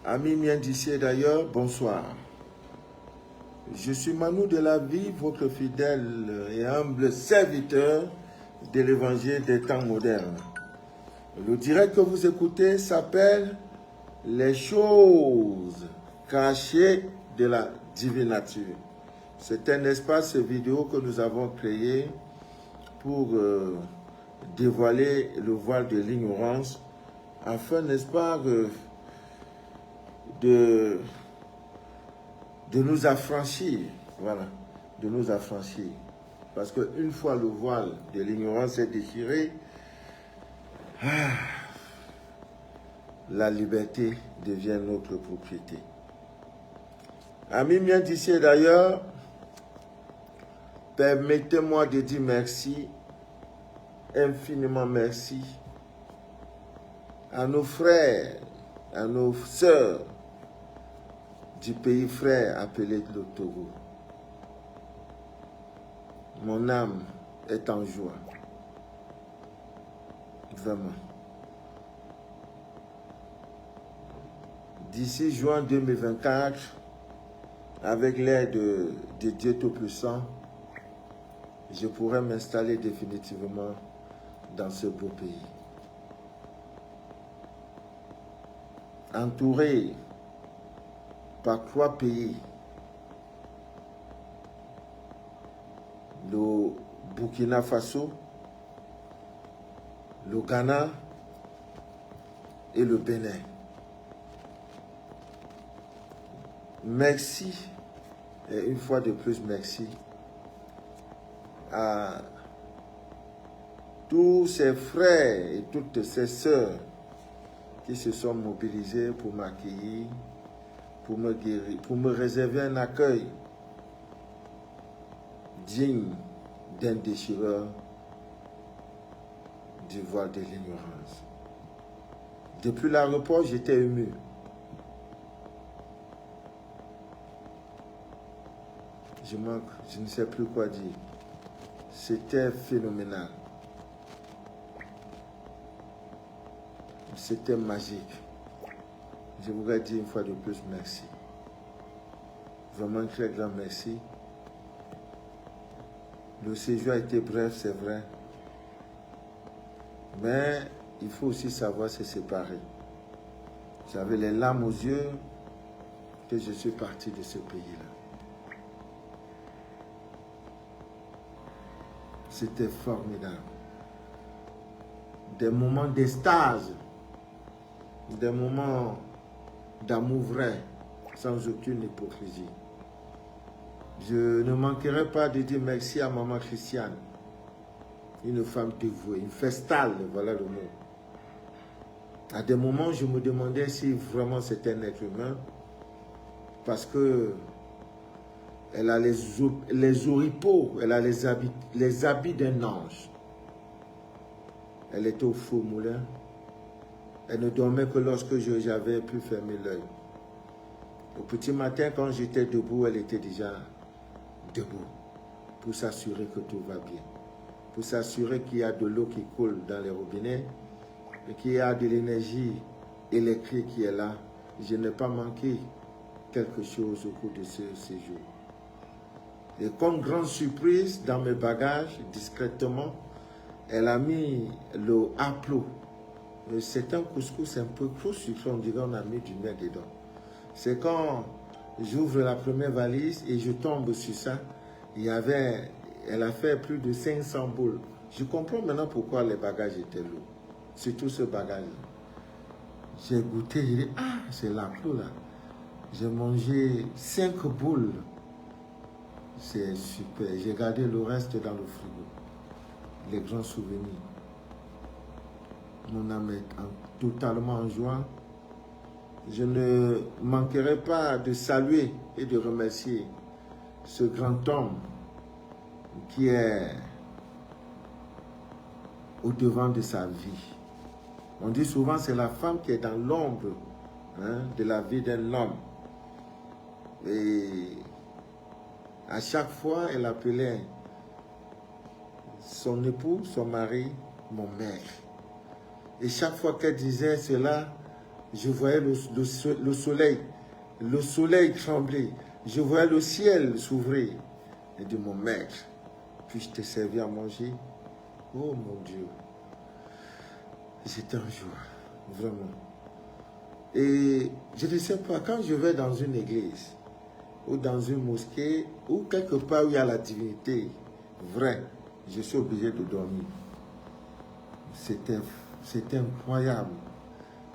Amis miens d'ici et d'ailleurs, bonsoir. Je suis Manu de la vie, votre fidèle et humble serviteur de l'évangile des temps modernes. Le direct que vous écoutez s'appelle « Les choses cachées de la divine nature ». C'est un espace vidéo que nous avons créé pour dévoiler le voile de l'ignorance afin, n'est-ce pas, de nous affranchir, voilà, de nous affranchir. Parce qu'une fois le voile de l'ignorance est déchiré, la liberté devient notre propriété. Amis miens d'ici et d'ailleurs, permettez-moi de dire merci, infiniment merci, à nos frères, à nos sœurs du pays frère appelé le Togo. Mon âme est en joie. Vraiment. D'ici juin 2024, avec l'aide de Dieu Tout-Puissant, je pourrai m'installer définitivement dans ce beau pays. Entouré par 3 pays, le Burkina Faso, le Ghana et le Bénin. Merci, et une fois de plus merci, à tous ces frères et toutes ces sœurs qui se sont mobilisés pour m'accueillir, pour me guérir, pour me réserver un accueil digne d'un déchireur du voile de l'ignorance. Depuis l'aéroport, j'étais ému. Je ne sais plus quoi dire. C'était phénoménal. C'était magique. Je voudrais dire une fois de plus merci. Vraiment un très grand merci. Le séjour a été bref, c'est vrai. Mais il faut aussi savoir se séparer. J'avais les larmes aux yeux que je suis parti de ce pays-là. C'était formidable. Des moments d'extase, des moments d'amour vrai, sans aucune hypocrisie. Je ne manquerai pas de dire merci à maman Christiane, une femme dévouée, une festale, voilà le mot. À des moments, je me demandais si vraiment c'était un être humain, parce que elle a les oripeaux, elle a les habits d'un ange. Elle était au faux moulin. Elle ne dormait que lorsque j'avais pu fermer l'œil. Au petit matin, quand j'étais debout, elle était déjà debout pour s'assurer que tout va bien. Pour s'assurer qu'il y a de l'eau qui coule dans les robinets et qu'il y a de l'énergie électrique qui est là. Je n'ai pas manqué quelque chose au cours de ce séjour. Et comme grande surprise, dans mes bagages, discrètement, elle a mis le haplo. C'est un couscous un peu trop sucré, on dirait qu'on a mis du miel dedans. C'est quand j'ouvre la première valise et je tombe sur ça, elle a fait plus de 500 boules. Je comprends maintenant pourquoi les bagages étaient lourds. Surtout ce bagage-là. J'ai goûté, j'ai dit, ah, c'est l'haplo là. J'ai mangé 5 boules. C'est super. J'ai gardé le reste dans le frigo. Les grands souvenirs. Mon âme est totalement en joie. Je ne manquerai pas de saluer et de remercier ce grand homme qui est au devant de sa vie. On dit souvent que c'est la femme qui est dans l'ombre de la vie d'un homme. Et à chaque fois, elle appelait son époux, son mari, mon maître. Et chaque fois qu'elle disait cela, Je voyais le soleil trembler. Je voyais le ciel s'ouvrir. Et de mon maître, puis-je te servir à manger? Oh mon Dieu. J'étais en joie, vraiment. Et je ne sais pas, quand je vais dans une église, ou dans une mosquée, ou quelque part où il y a la divinité vraie, je suis obligé de dormir. C'était incroyable.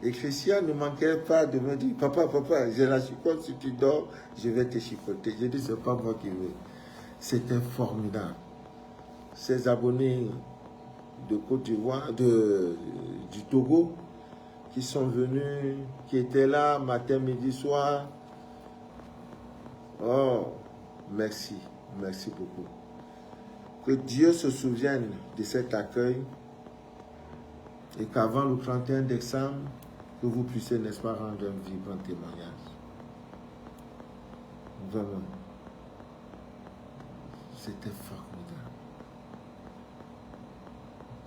Et Christian ne manquait pas de me dire, papa, j'ai la chicote, si tu dors, je vais te chicoter. J'ai dit, c'est pas moi qui veux. C'était formidable. Ces abonnés de Côte d'Ivoire, du Togo, qui sont venus, qui étaient là matin, midi, soir. Oh, merci beaucoup. Que Dieu se souvienne de cet accueil et qu'avant le 31 décembre, que vous puissiez, n'est-ce pas, rendre un vibrant témoignage. Vraiment. C'était formidable.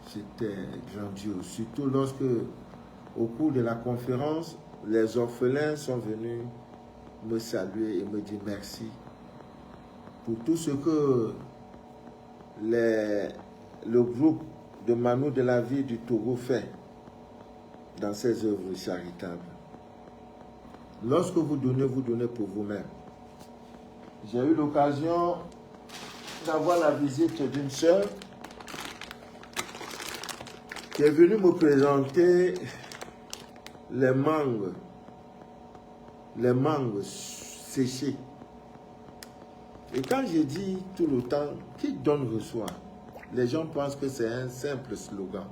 C'était grandiose. Surtout lorsque, au cours de la conférence, les orphelins sont venus me saluer et me dire merci pour tout ce que le groupe de Manu de la vie du Togo fait dans ses œuvres charitables. Lorsque vous donnez pour vous-même. J'ai eu l'occasion d'avoir la visite d'une sœur qui est venue me présenter les mangues séchées. Et quand j'ai dit tout le temps, qui donne reçoit, les gens pensent que c'est un simple slogan.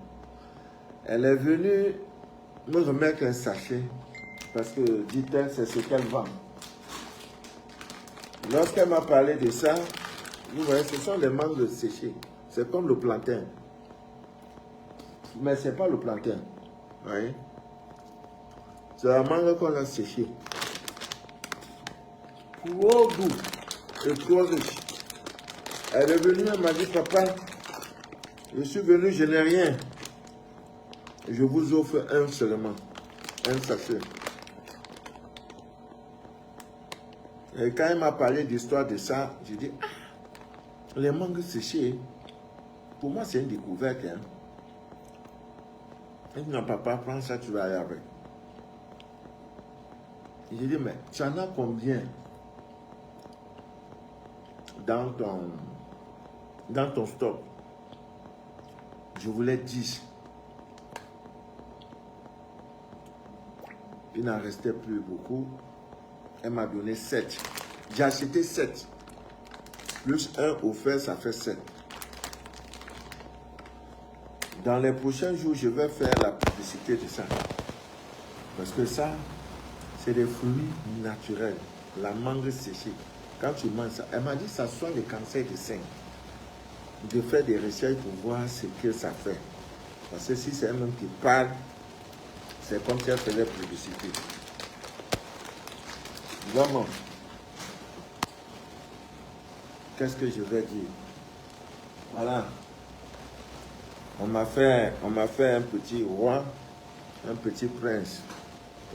Elle est venue me remettre un sachet, parce que, dit-elle, c'est ce qu'elle vend. Lorsqu'elle m'a parlé de ça, vous voyez, ce sont les mangues séchées. C'est comme le plantain. Mais ce n'est pas le plantain. Vous voyez? C'est la mangue qu'on a séchée. Trop doux et trop riche. Elle est venue, elle m'a dit, papa, je suis venu, je n'ai rien. Je vous offre un seulement, un sachet. Et quand elle m'a parlé d'histoire de ça, j'ai dit, ah, les mangues séchées, pour moi c'est une découverte. Hein. Elle dit, non papa, prends ça, tu vas aller avec. J'ai dit, mais tu en as combien dans ton stock? Je voulais 10. Il n'en restait plus beaucoup. Elle m'a donné 7. J'ai acheté 7. Plus 1 offert, ça fait 7. Dans les prochains jours, je vais faire la publicité de ça. Parce que ça, c'est des fruits naturels. La mangue séchée. Quand tu manges ça, elle m'a dit que ça soigne le cancer du sein. De faire des recherches pour voir ce que ça fait. Parce que si c'est elle-même qui parle, c'est comme si elle faisait publicité. Vraiment. Qu'est-ce que je vais dire? Voilà. On m'a fait un petit roi, un petit prince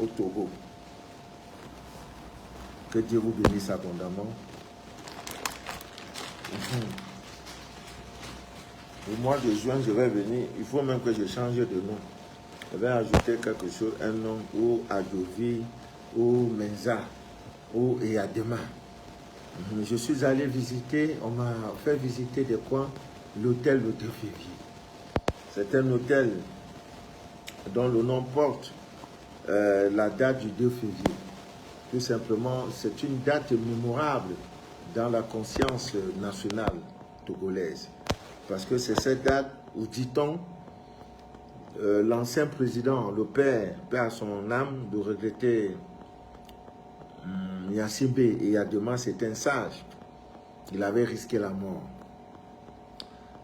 au Togo. Que Dieu vous bénisse abondamment. Au mois de juin, je vais venir. Il faut même que je change de nom. Je vais ajouter quelque chose, un nom, ou Adovi, ou Menza, ou Eyadema. Je suis allé visiter, on m'a fait visiter de quoi? L'hôtel le 2 février. C'est un hôtel dont le nom porte la date du 2 février. Tout simplement, c'est une date mémorable dans la conscience nationale togolaise. Parce que c'est cette date où, dit-on, l'ancien président, le père à son âme, de regretter Gnassingbé et Eyadema, c'était un sage. Il avait risqué la mort.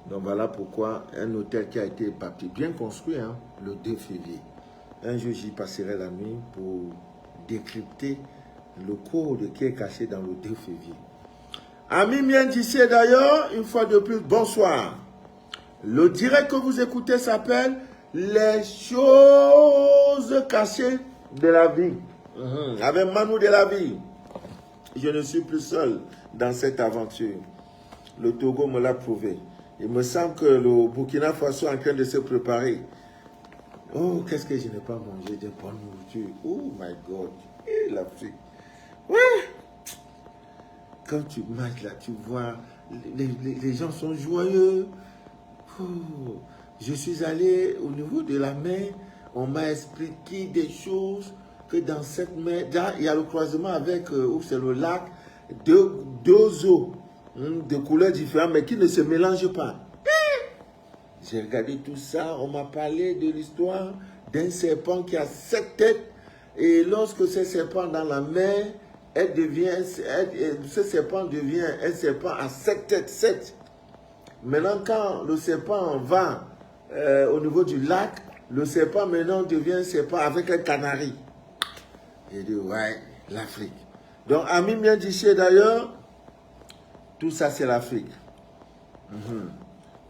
Donc voilà pourquoi un hôtel qui a été bien construit, hein, le 2 février. Un jour, j'y passerai la nuit pour décrypter le code qui est caché dans le 2 février. Amis miens d'ici d'ailleurs, une fois de plus, bonsoir. Le direct que vous écoutez s'appelle « Les choses cachées de la vie. Avec Manu de la vie. Je ne suis plus seul dans cette aventure. Le Togo me l'a prouvé. Il me semble que le Burkina Faso est en train de se préparer. Oh, qu'est-ce que je n'ai pas mangé de bonne nourriture. Oh my God. Et l'Afrique. Ouais. Quand tu manges là, tu vois, les gens sont joyeux. Oh. Je suis allé au niveau de la mer. On m'a expliqué des choses que dans cette mer, là, il y a le croisement avec, où c'est le lac, deux eaux de couleurs différentes, mais qui ne se mélangent pas. J'ai regardé tout ça, on m'a parlé de l'histoire d'un serpent qui a 7 têtes, et lorsque ce serpent dans la mer, ce serpent devient un serpent à 7 têtes, 7. Maintenant, quand le serpent va au niveau du lac, le serpent maintenant devient un serpent avec un canari. J'ai dit, ouais, l'Afrique. Donc, Ami Miandiché d'ailleurs, tout ça c'est l'Afrique.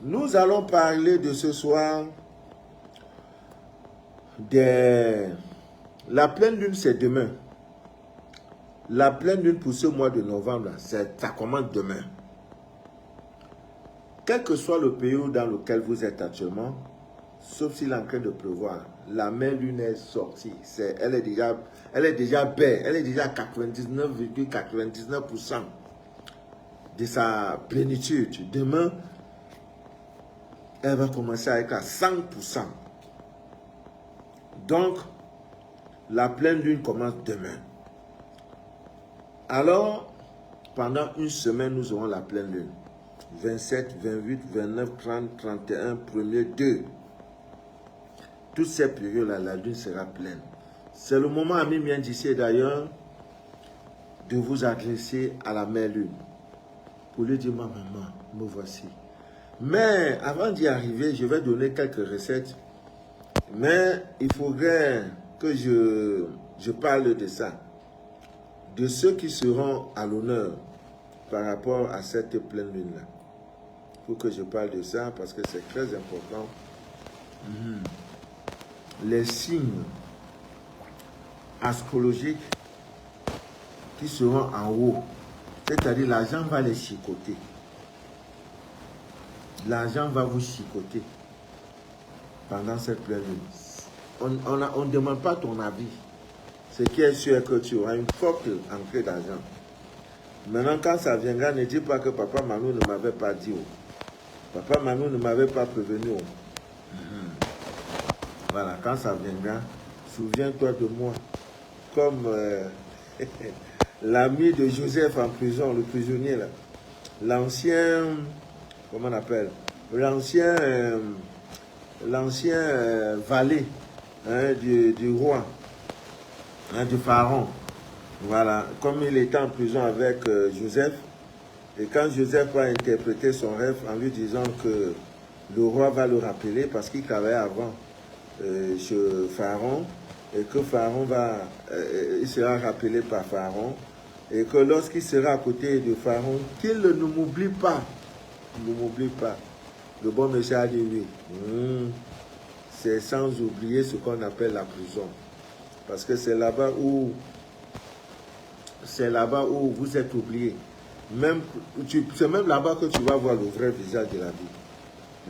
Nous allons parler de ce soir la pleine lune, c'est demain. La pleine lune pour ce mois de novembre, ça commence demain. Quel que soit le pays dans lequel vous êtes actuellement, sauf s'il est en train de pleuvoir, la même lune est sortie. Elle est déjà belle. Elle est déjà à 99,99% de sa plénitude. Demain, elle va commencer à être à 100%. Donc, la pleine lune commence demain. Alors, pendant une semaine, nous aurons la pleine lune. 27, 28, 29, 30, 31, 1er, 2. Toutes ces périodes-là, la lune sera pleine. C'est le moment, Ami Miandiché d'ailleurs, de vous adresser à la mère lune. Pour lui dire, ma maman, me voici. Mais avant d'y arriver, je vais donner quelques recettes. Mais il faudrait que je parle de ça. De ceux qui seront à l'honneur par rapport à cette pleine lune-là. Il faut que je parle de ça parce que c'est très important. Les signes astrologiques qui seront en haut, c'est-à-dire l'argent va les chicoter. L'argent va vous chicoter pendant cette pleine lune. On ne demande pas ton avis. Ce qui est sûr que tu auras une forte entrée d'argent. Maintenant, quand ça viendra, ne dis pas que Papa Manu ne m'avait pas dit. Papa Manu ne m'avait pas prévenu. Voilà, quand ça viendra, souviens-toi de moi. Comme l'ami de Joseph en prison, le prisonnier là. L'ancien, comment on appelle? L'ancien valet du roi, du pharaon. Voilà, comme il était en prison avec Joseph, et quand Joseph a interprété son rêve en lui disant que le roi va le rappeler parce qu'il travaillait avant chez Pharaon, et que Pharaon il sera rappelé par Pharaon, et que lorsqu'il sera à côté de Pharaon, qu'il ne m'oublie pas. Ne m'oublie pas. Le bon monsieur a dit oui. C'est sans oublier ce qu'on appelle la prison. Parce que c'est là-bas où vous êtes oublié. C'est même là-bas que tu vas voir le vrai visage de la vie.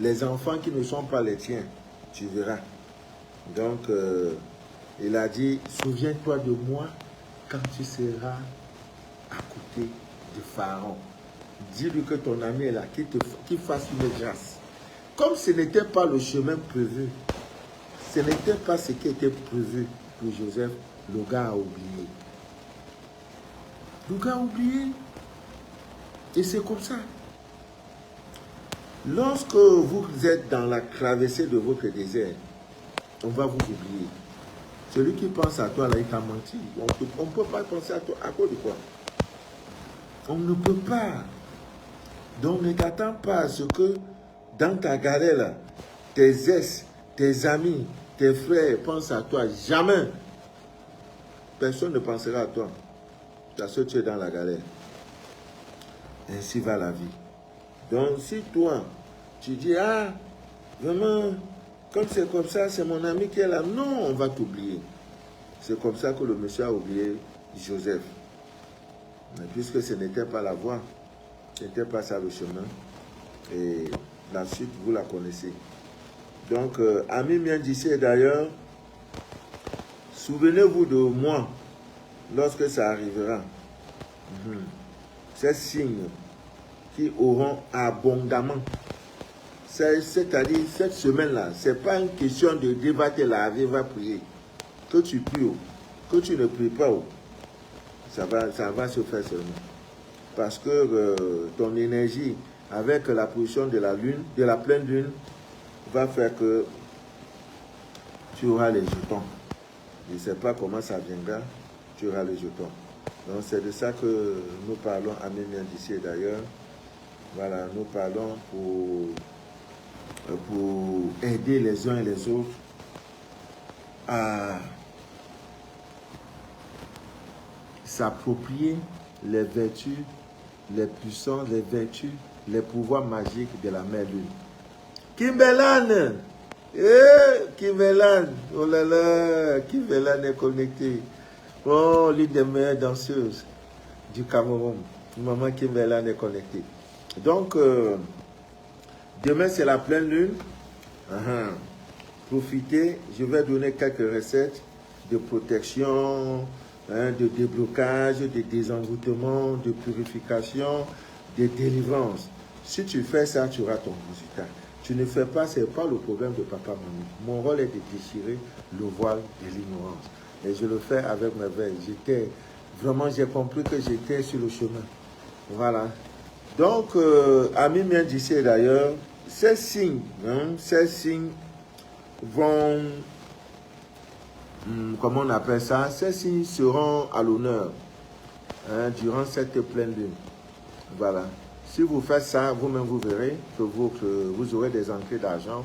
Les enfants qui ne sont pas les tiens, tu verras. Donc, il a dit, souviens-toi de moi quand tu seras à côté de Pharaon. Dis-lui que ton ami est là, qu'il fasse une grâce. Comme ce n'était pas le chemin prévu, ce n'était pas ce qui était prévu pour Joseph, le gars a oublié. Le gars a oublié. Et c'est comme ça. Lorsque vous êtes dans la traversée de votre désert, on va vous oublier. Celui qui pense à toi, là, il t'a menti. On ne peut pas penser à toi. À cause de quoi? On ne peut pas. Donc ne t'attends pas à ce que dans ta galère, là, tes ex, tes amis, tes frères pensent à toi. Jamais. Personne ne pensera à toi. Parce que tu es dans la galère. Ainsi va la vie. Donc si toi, tu dis, ah, vraiment, comme c'est comme ça, c'est mon ami qui est là. Non, on va t'oublier. C'est comme ça que le monsieur a oublié Joseph. Mais puisque ce n'était pas la voie, ce n'était pas ça le chemin. Et la suite, vous la connaissez. Donc, ami Miandissé, d'ailleurs, souvenez-vous de moi lorsque ça arrivera. Ces signes qui auront abondamment. C'est-à-dire, cette semaine-là, ce n'est pas une question de débattre laver, va prier. Que tu pries, que tu ne pries pas, ça va se faire seulement. Parce que ton énergie, avec la position de la lune, de la pleine lune, va faire que tu auras les jetons. Je ne sais pas comment ça viendra, tu auras les jetons. Donc c'est de ça que nous parlons à Mémien d'ici d'ailleurs. Voilà, nous parlons pour aider les uns et les autres à s'approprier les vertus, les puissances, les vertus, les pouvoirs magiques de la mère lune. Kimberlane, Kimberlane, oh là là, Kimberlane est connectée. Oh, l'une des meilleures danseuses du Cameroun. Maman Kimberlane est connectée. Donc, demain c'est la pleine lune. Profitez, je vais donner quelques recettes de protection, de déblocage, de désenvoûtement, de purification, de délivrance. Si tu fais ça, tu auras ton résultat. Tu ne fais pas, ce n'est pas le problème de papa, maman. Mon rôle est de déchirer le voile de l'ignorance. Et je le fais avec mes veilles. Vraiment, j'ai compris que j'étais sur le chemin. Voilà. Donc, ami bien d'ici d'ailleurs, ces signes vont, comment on appelle ça, ces signes seront à l'honneur durant cette pleine lune. Voilà. Si vous faites ça, vous-même vous verrez que vous aurez des entrées d'argent.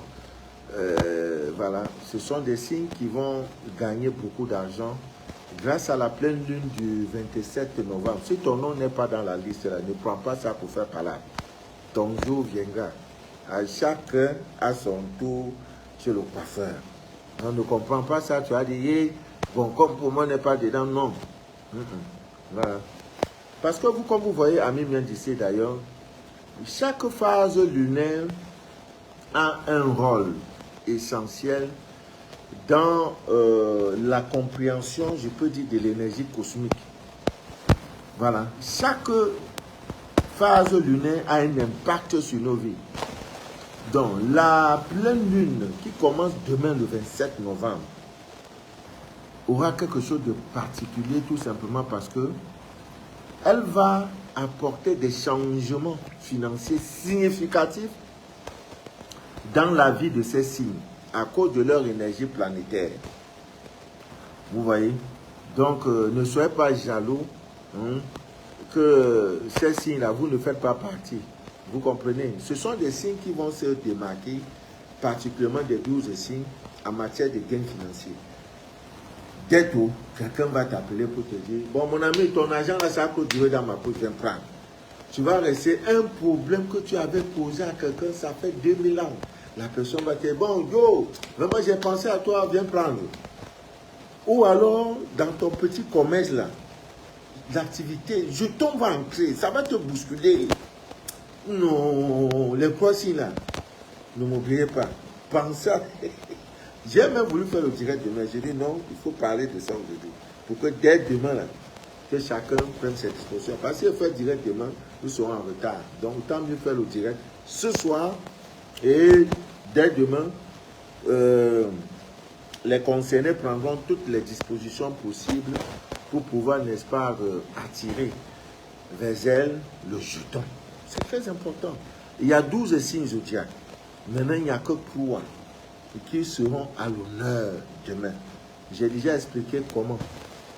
Voilà. Ce sont des signes qui vont gagner beaucoup d'argent grâce à la pleine lune du 27 novembre. Si ton nom n'est pas dans la liste, là, ne prends pas ça pour faire parler. Ton jour viendra. À chacun à son tour chez le coiffeur. On ne comprend pas ça. Tu as dit, bon, comme pour moi n'est pas dedans, non. Voilà. Parce que vous, comme vous voyez, ami bien d'ici d'ailleurs, chaque phase lunaire a un rôle essentiel dans la compréhension, je peux dire, de l'énergie cosmique. Voilà. Chaque phase lunaire a un impact sur nos vies. Donc, la pleine lune qui commence demain le 27 novembre aura quelque chose de particulier tout simplement parce que elle va apporter des changements financiers significatifs dans la vie de ces signes à cause de leur énergie planétaire. Vous voyez? Donc, ne soyez pas jaloux que ces signes-là, vous ne faites pas partie. Vous comprenez? Ce sont des signes qui vont se démarquer, particulièrement des 12 signes en matière de gains financiers. Dès tout, quelqu'un va t'appeler pour te dire, bon mon ami, ton argent là, ça peut durer dans ma poche, viens prendre. Tu vas rester un problème que tu avais posé à quelqu'un, ça fait 2000 ans. La personne va te dire, bon, yo, vraiment j'ai pensé à toi, viens prendre. Ou alors, dans ton petit commerce là, l'activité, je tombe va entrer, ça va te bousculer. Non, les poissons là, ne m'oubliez pas. Pensez à... J'ai même voulu faire le direct demain. J'ai dit non, il faut parler de ça aujourd'hui. Pour que dès demain, là, que chacun prenne ses dispositions. Parce que si on fait le direct demain, nous serons en retard. Donc, autant mieux faire le direct ce soir. Et dès demain, les concernés prendront toutes les dispositions possibles pour pouvoir, n'est-ce pas, attirer vers elles le jeton. C'est très important. Il y a 12 signes zodiaques. Maintenant, il n'y a que 3 qui seront à l'honneur demain. J'ai déjà expliqué comment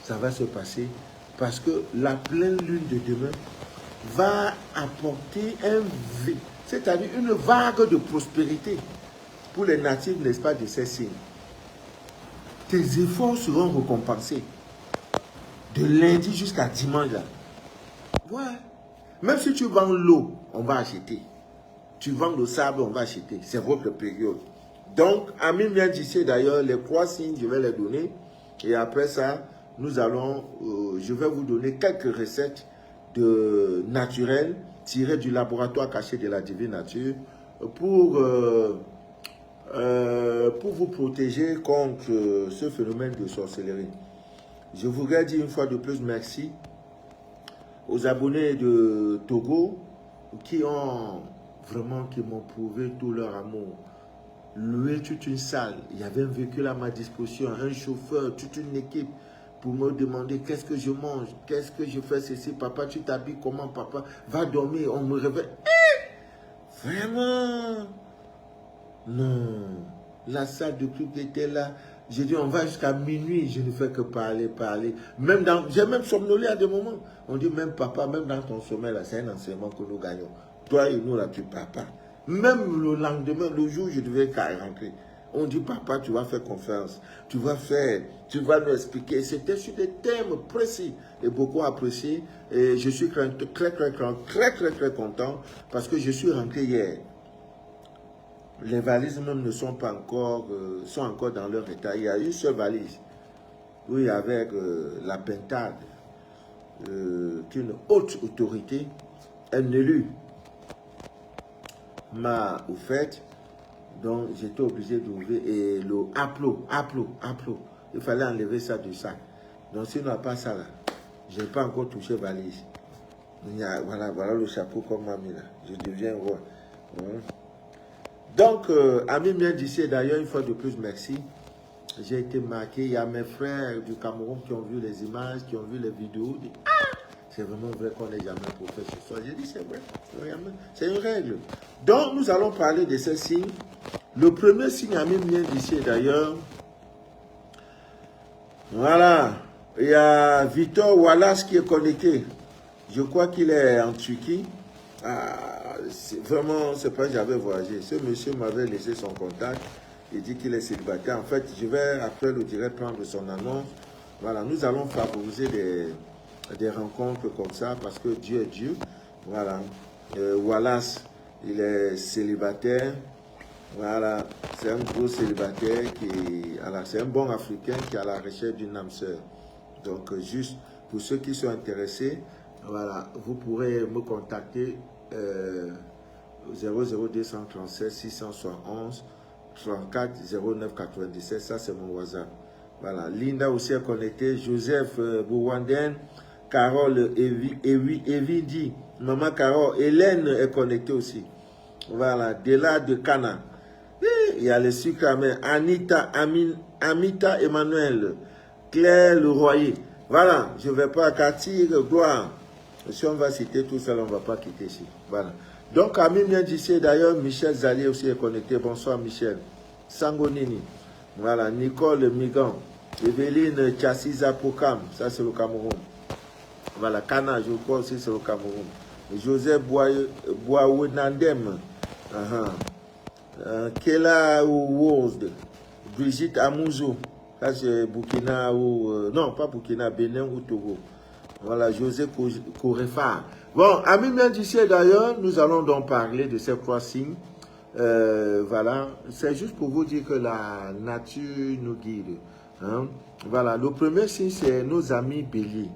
ça va se passer parce que la pleine lune de demain va apporter c'est-à-dire une vague de prospérité pour les natifs, n'est-ce pas, de ces signes. Tes efforts seront récompensés de lundi jusqu'à dimanche là. Ouais. Même si tu vends l'eau, on va acheter. Tu vends le sable, on va acheter. C'est votre période. Donc, ami bien d'ici d'ailleurs, les 3 signes, je vais les donner. Et après ça, nous allons, je vais vous donner quelques recettes naturelles tirées du laboratoire caché de la divine nature pour vous protéger contre ce phénomène de sorcellerie. Je voudrais dire une fois de plus merci aux abonnés de Togo qui m'ont prouvé tout leur amour. Louer toute une salle, il y avait un véhicule à ma disposition, un chauffeur, toute une équipe pour me demander qu'est-ce que je mange, qu'est-ce que je fais ceci, papa tu t'habilles comment, papa va dormir, on me réveille. Vraiment? Non, la salle de club était là. J'ai dit, on va jusqu'à minuit, je ne fais que parler. J'ai même somnolé à des moments. On dit, même papa, même dans ton sommeil, là, c'est un enseignement que nous gagnons. Toi et nous, là, tu ne pars pas. Même le lendemain, le jour où je devais rentrer, on dit, papa, tu vas faire confiance. Tu vas nous expliquer. C'était sur des thèmes précis et beaucoup appréciés. Et je suis très content parce que je suis rentré hier. Les valises même ne sont pas encore, sont encore dans leur état. Il y a une seule valise, oui, avec la pintade qu'une haute autorité, un élu, m'a offert. Donc j'étais obligé d'ouvrir et le Aplo. Il fallait enlever ça du sac. Donc sinon, à part ça là, je n'ai pas encore touché valise. Voilà le chapeau qu'on m'a mis là. Je deviens roi. Donc, amis bien d'ici, d'ailleurs, une fois de plus, merci. J'ai été marqué. Il y a mes frères du Cameroun qui ont vu les images, qui ont vu les vidéos. C'est vraiment vrai qu'on n'est jamais prophète ce soir. J'ai dit, c'est vrai. C'est une règle. Donc, nous allons parler de ces signes. Le premier signe, amis bien d'ici, d'ailleurs, voilà. Il y a Victor Wallace qui est connecté. Je crois qu'il est en Turquie. Vraiment, c'est pas que j'avais voyagé. Ce monsieur m'avait laissé son contact. Il dit qu'il est célibataire. En fait, je vais après le direct prendre son annonce. Voilà, nous allons favoriser des rencontres comme ça parce que Dieu est Dieu. Voilà. Wallace, il est célibataire. Voilà, c'est un gros célibataire c'est un bon Africain qui est à la recherche d'une âme sœur. Donc, juste pour ceux qui sont intéressés, voilà, vous pourrez me contacter 00237 671 34 09 97. Ça, c'est mon WhatsApp. Voilà. Linda aussi est connectée. Joseph Bouwanden. Carole Evidi. Maman Carole. Hélène est connectée aussi. Voilà. Dela de Cana. Il y a les sucres amers. Amita Emmanuel. Claire Leroyer. Voilà. Je ne vais pas Cathy Gloire. Si on va citer tout ça, on ne va pas quitter ici. Voilà. Donc, amis bien d'ici, d'ailleurs, Michel Zalier aussi est connecté. Bonsoir, Michel. Sangonini. Voilà. Nicole Migan. Evelyne Chassiza Pokam. Ça, c'est le Cameroun. Voilà. Kana, je crois aussi, c'est le Cameroun. Joseph Boawenandem. Kela Wozd. Brigitte Amouzou. Ça, c'est Burkina ou... non, pas Burkina, Bénin ou Togo. Voilà, José Korefa. Bon, amis bien d'ici d'ailleurs, nous allons donc parler de ces trois signes. Voilà, c'est juste pour vous dire que la nature nous guide. Hein? Voilà, le premier signe, c'est nos amis béliers.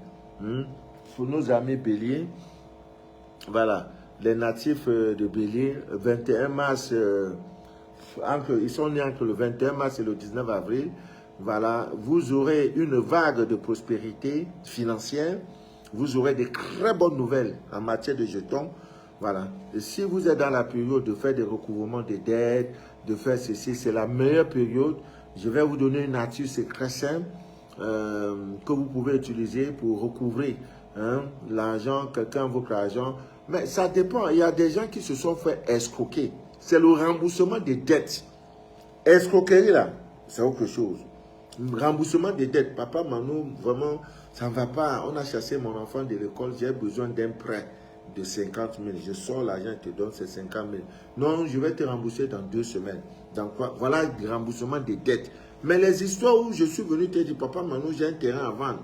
Pour nos amis béliers, voilà, les natifs de Bélier, 21 mars, ils sont nés entre le 21 mars et le 19 avril. Voilà, vous aurez une vague de prospérité financière. Vous aurez des très bonnes nouvelles en matière de jetons. Voilà. Et si vous êtes dans la période de faire des recouvrements de dettes, de faire ceci, c'est la meilleure période. Je vais vous donner une astuce, c'est très simple, que vous pouvez utiliser pour recouvrer l'argent, quelqu'un votre argent. Mais ça dépend. Il y a des gens qui se sont fait escroquer. C'est le remboursement des dettes. Escroquerie là, c'est autre chose. Remboursement des dettes. Papa, Manou, vraiment, ça ne va pas. On a chassé mon enfant de l'école. J'ai besoin d'un prêt de 50 000. Je sors l'argent et te donne ces 50 000. Non, je vais te rembourser dans 2 semaines. Donc, voilà le remboursement des dettes. Mais les histoires où je suis venu te dire, papa, Manou, j'ai un terrain à vendre.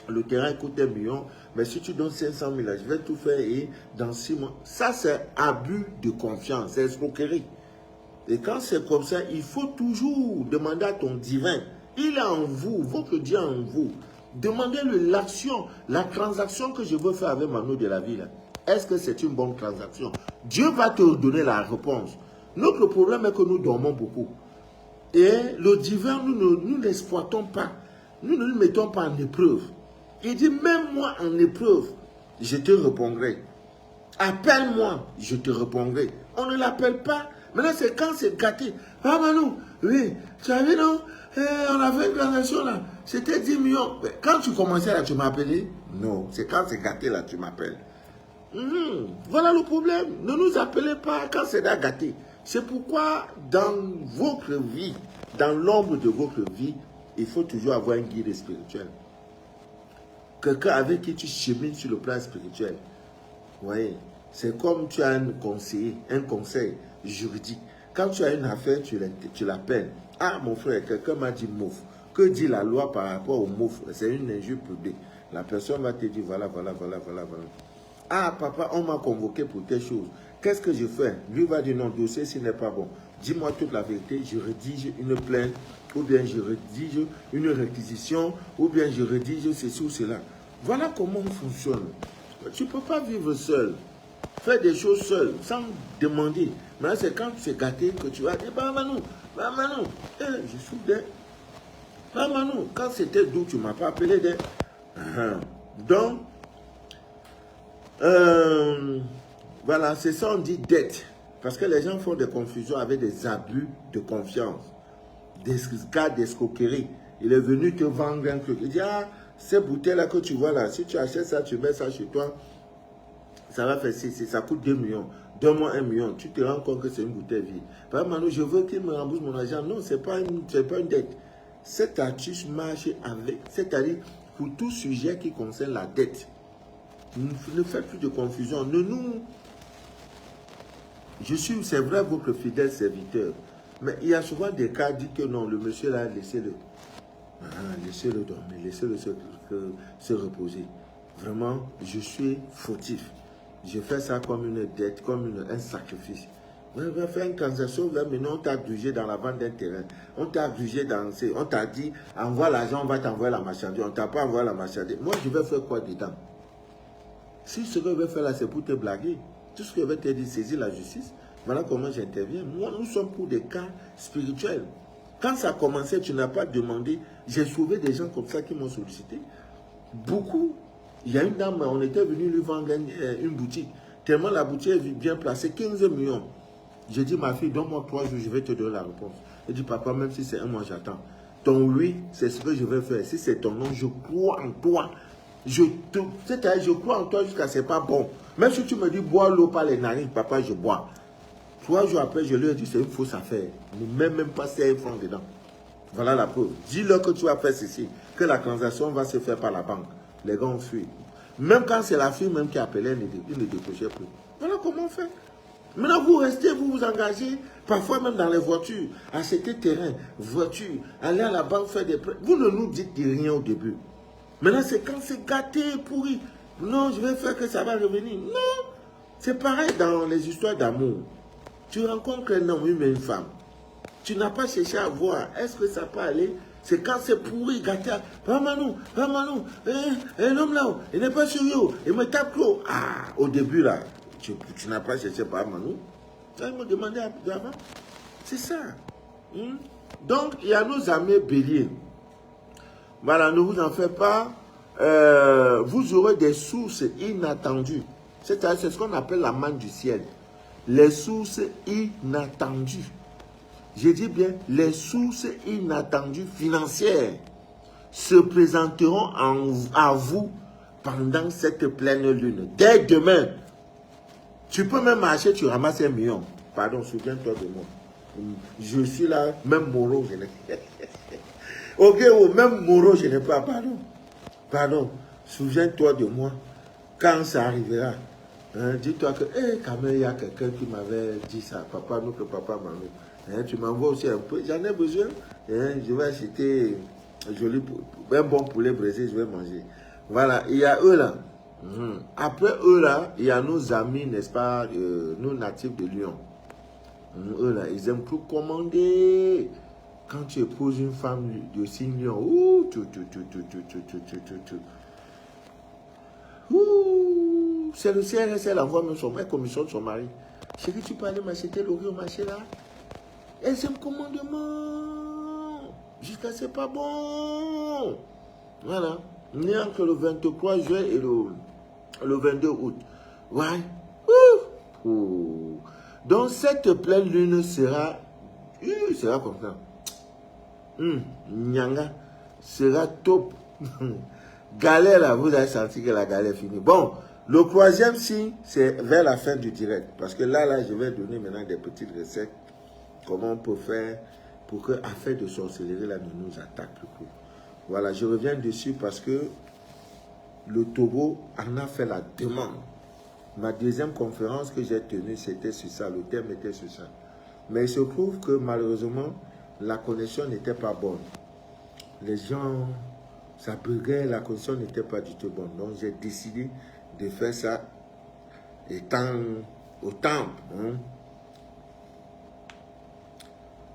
Le terrain coûte 1 million. Mais si tu donnes 500 000, je vais tout faire et dans 6 mois. Ça, c'est abus de confiance. C'est escroquerie. Et quand c'est comme ça, il faut toujours demander à ton divin Il est en vous, votre Dieu est en vous. Demandez-lui l'action, la transaction que je veux faire avec Manu de la ville. Est-ce que c'est une bonne transaction? Dieu va te donner la réponse. Notre problème est que nous dormons beaucoup. Et le divin, nous ne l'exploitons pas. Nous ne le mettons pas en épreuve. Il dit, même moi en épreuve, je te répondrai. Appelle-moi, je te répondrai. On ne l'appelle pas. Maintenant, c'est quand c'est gâté. Ah, Manu, oui, tu as vu, non? On a fait une transaction là. C'était 10 millions. Mais quand tu commençais là, tu m'as appelé? Non, c'est quand c'est gâté là, tu m'appelles. Voilà le problème. Ne nous appelez pas quand c'est là gâté. C'est pourquoi dans votre vie, dans l'ombre de votre vie, il faut toujours avoir un guide spirituel. Quelqu'un avec qui tu chemines sur le plan spirituel. Vous voyez, c'est comme tu as un conseil juridique. Quand tu as une affaire, tu l'appelles. Ah, mon frère, quelqu'un m'a dit mouf. Que dit la loi par rapport au mouf? C'est une injure publique. La personne va te dire voilà. Ah, papa, on m'a convoqué pour telle chose. Qu'est-ce que je fais? Lui va dire non, dossier, ce n'est pas bon. Dis-moi toute la vérité, je rédige une plainte, ou bien je rédige une réquisition, ou bien je rédige ceci ou cela. Voilà comment on fonctionne. Tu ne peux pas vivre seul. Faire des choses seul, sans demander. Mais c'est quand tu es gâté que tu vas dire, bah Manu, je suis d'aide. Bah Manu, quand c'était doux, tu ne m'as pas appelé d'aide. Donc, voilà, c'est ça on dit dette. Parce que les gens font des confusions avec des abus de confiance. Des cas d'escroquerie. Il est venu te vendre un truc. Il dit, ah, ces bouteilles-là que tu vois là, si tu achètes ça, tu mets ça chez toi, ça va faire ça coûte 2 millions. Donne-moi 1 million. Tu te rends compte que c'est une bouteille vide. Par exemple, Manu, je veux qu'il me rembourse mon argent. Non, ce n'est pas une dette. Cette astuce marche avec, c'est-à-dire pour tout sujet qui concerne la dette. Ne faites plus de confusion. C'est vrai, votre fidèle serviteur. Mais il y a souvent des cas dit que non, le monsieur là, laissez-le. Laissez-le dormir, laissez-le se reposer. Vraiment, je suis fautif. Je fais ça comme une dette, comme un sacrifice. On va faire une transaction, maintenant on t'a grugé dans la vente d'un terrain. On t'a grugé dans... On t'a dit, envoie l'argent, on va t'envoyer la marchandise. On ne t'a pas envoyé la marchandise. Moi, je vais faire quoi dedans? Si ce que je vais faire là, c'est pour te blaguer, tout ce que je vais te dire, saisis la justice. Voilà comment j'interviens. Moi, nous sommes pour des cas spirituels. Quand ça a commencé, tu n'as pas demandé. J'ai trouvé des gens comme ça qui m'ont sollicité. Beaucoup. Il y a une dame, on était venu lui vendre une boutique. Tellement la boutique est bien placée, 15 millions. J'ai dit, ma fille, donne-moi 3 jours, je vais te donner la réponse. Elle dit, papa, même si c'est un mois, j'attends. Ton oui, c'est ce que je vais faire. Si c'est ton non, je crois en toi. C'est-à-dire, je crois en toi jusqu'à ce n'est pas bon. Même si tu me dis, bois l'eau par les narines, papa, je bois. 3 jours après, je lui ai dit, c'est une fausse affaire. Ne mets même pas 5 francs dedans. Voilà la preuve. Dis-leur que tu vas faire ceci, que la transaction va se faire par la banque. Les gars ont fui. Même quand c'est la fille même qui appelait, il ne décrochait plus. Voilà comment on fait. Maintenant, vous restez, vous vous engagez, parfois même dans les voitures, acheter terrain, voiture, aller à la banque faire des prêts. Vous ne nous dites rien au début. Maintenant, c'est quand c'est gâté, pourri. Non, je vais faire que ça va revenir. Non. C'est pareil dans les histoires d'amour. Tu rencontres un homme, une femme. Tu n'as pas cherché à voir. Est-ce que ça peut aller? C'est quand c'est pourri, gâté. Ramanou, l'homme là, il n'est pas sérieux. Il me tape trop. Ah, au début là, tu n'as pas cherché par Ramanou. Tu vas me demander avant. C'est ça. Donc, il y a nos amis béliers. Voilà, ne vous en faites pas. Vous aurez des sources inattendues. C'est-à-dire, c'est ce qu'on appelle la manne du ciel. Les sources inattendues. Je dis bien, les sources inattendues financières se présenteront à vous pendant cette pleine lune. Dès demain, tu peux même marcher, tu ramasses 1 million. Pardon, souviens-toi de moi. Je suis là, même Moro, je n'ai pas. Ok, même Moro, je n'ai pas. Pardon, souviens-toi de moi. Quand ça arrivera, dis-toi que, quand même, il y a quelqu'un qui m'avait dit ça. Papa, nous que papa m'a mis. Tu m'envoies aussi un peu, j'en ai besoin. Je vais acheter un bon poulet braisé, je vais manger. Voilà, il y a eux là. Après eux là, il y a nos amis, n'est-ce pas, nous natifs de Lyon. Eux là, ils aiment tout commander. Quand tu épouses une femme de signe lion, ouh, c'est le CRS, elle envoie même son mec, commission de son mari. Chérie, tu peux aller m'acheter le riz au marché là? Elle s'aime commandement. Jusqu'à c'est pas bon. Voilà. Né entre le 23 juin et le 22 août. Ouais. Donc cette pleine lune sera comme ça. Nyanga sera top. Galère là, vous avez senti que la galère est finie. Bon, le troisième signe, c'est vers la fin du direct. Parce que là, je vais donner maintenant des petites recettes. Comment on peut faire pour que affaire de sorcellerie là ne nous attaque plus. Voilà, je reviens dessus parce que le Togo en a fait la demande. Ma deuxième conférence que j'ai tenue, c'était sur ça. Le thème était sur ça. Mais il se trouve que malheureusement, la connexion n'était pas bonne. Les gens, ça buguait, la connexion n'était pas du tout bonne. Donc j'ai décidé de faire ça étant au temple.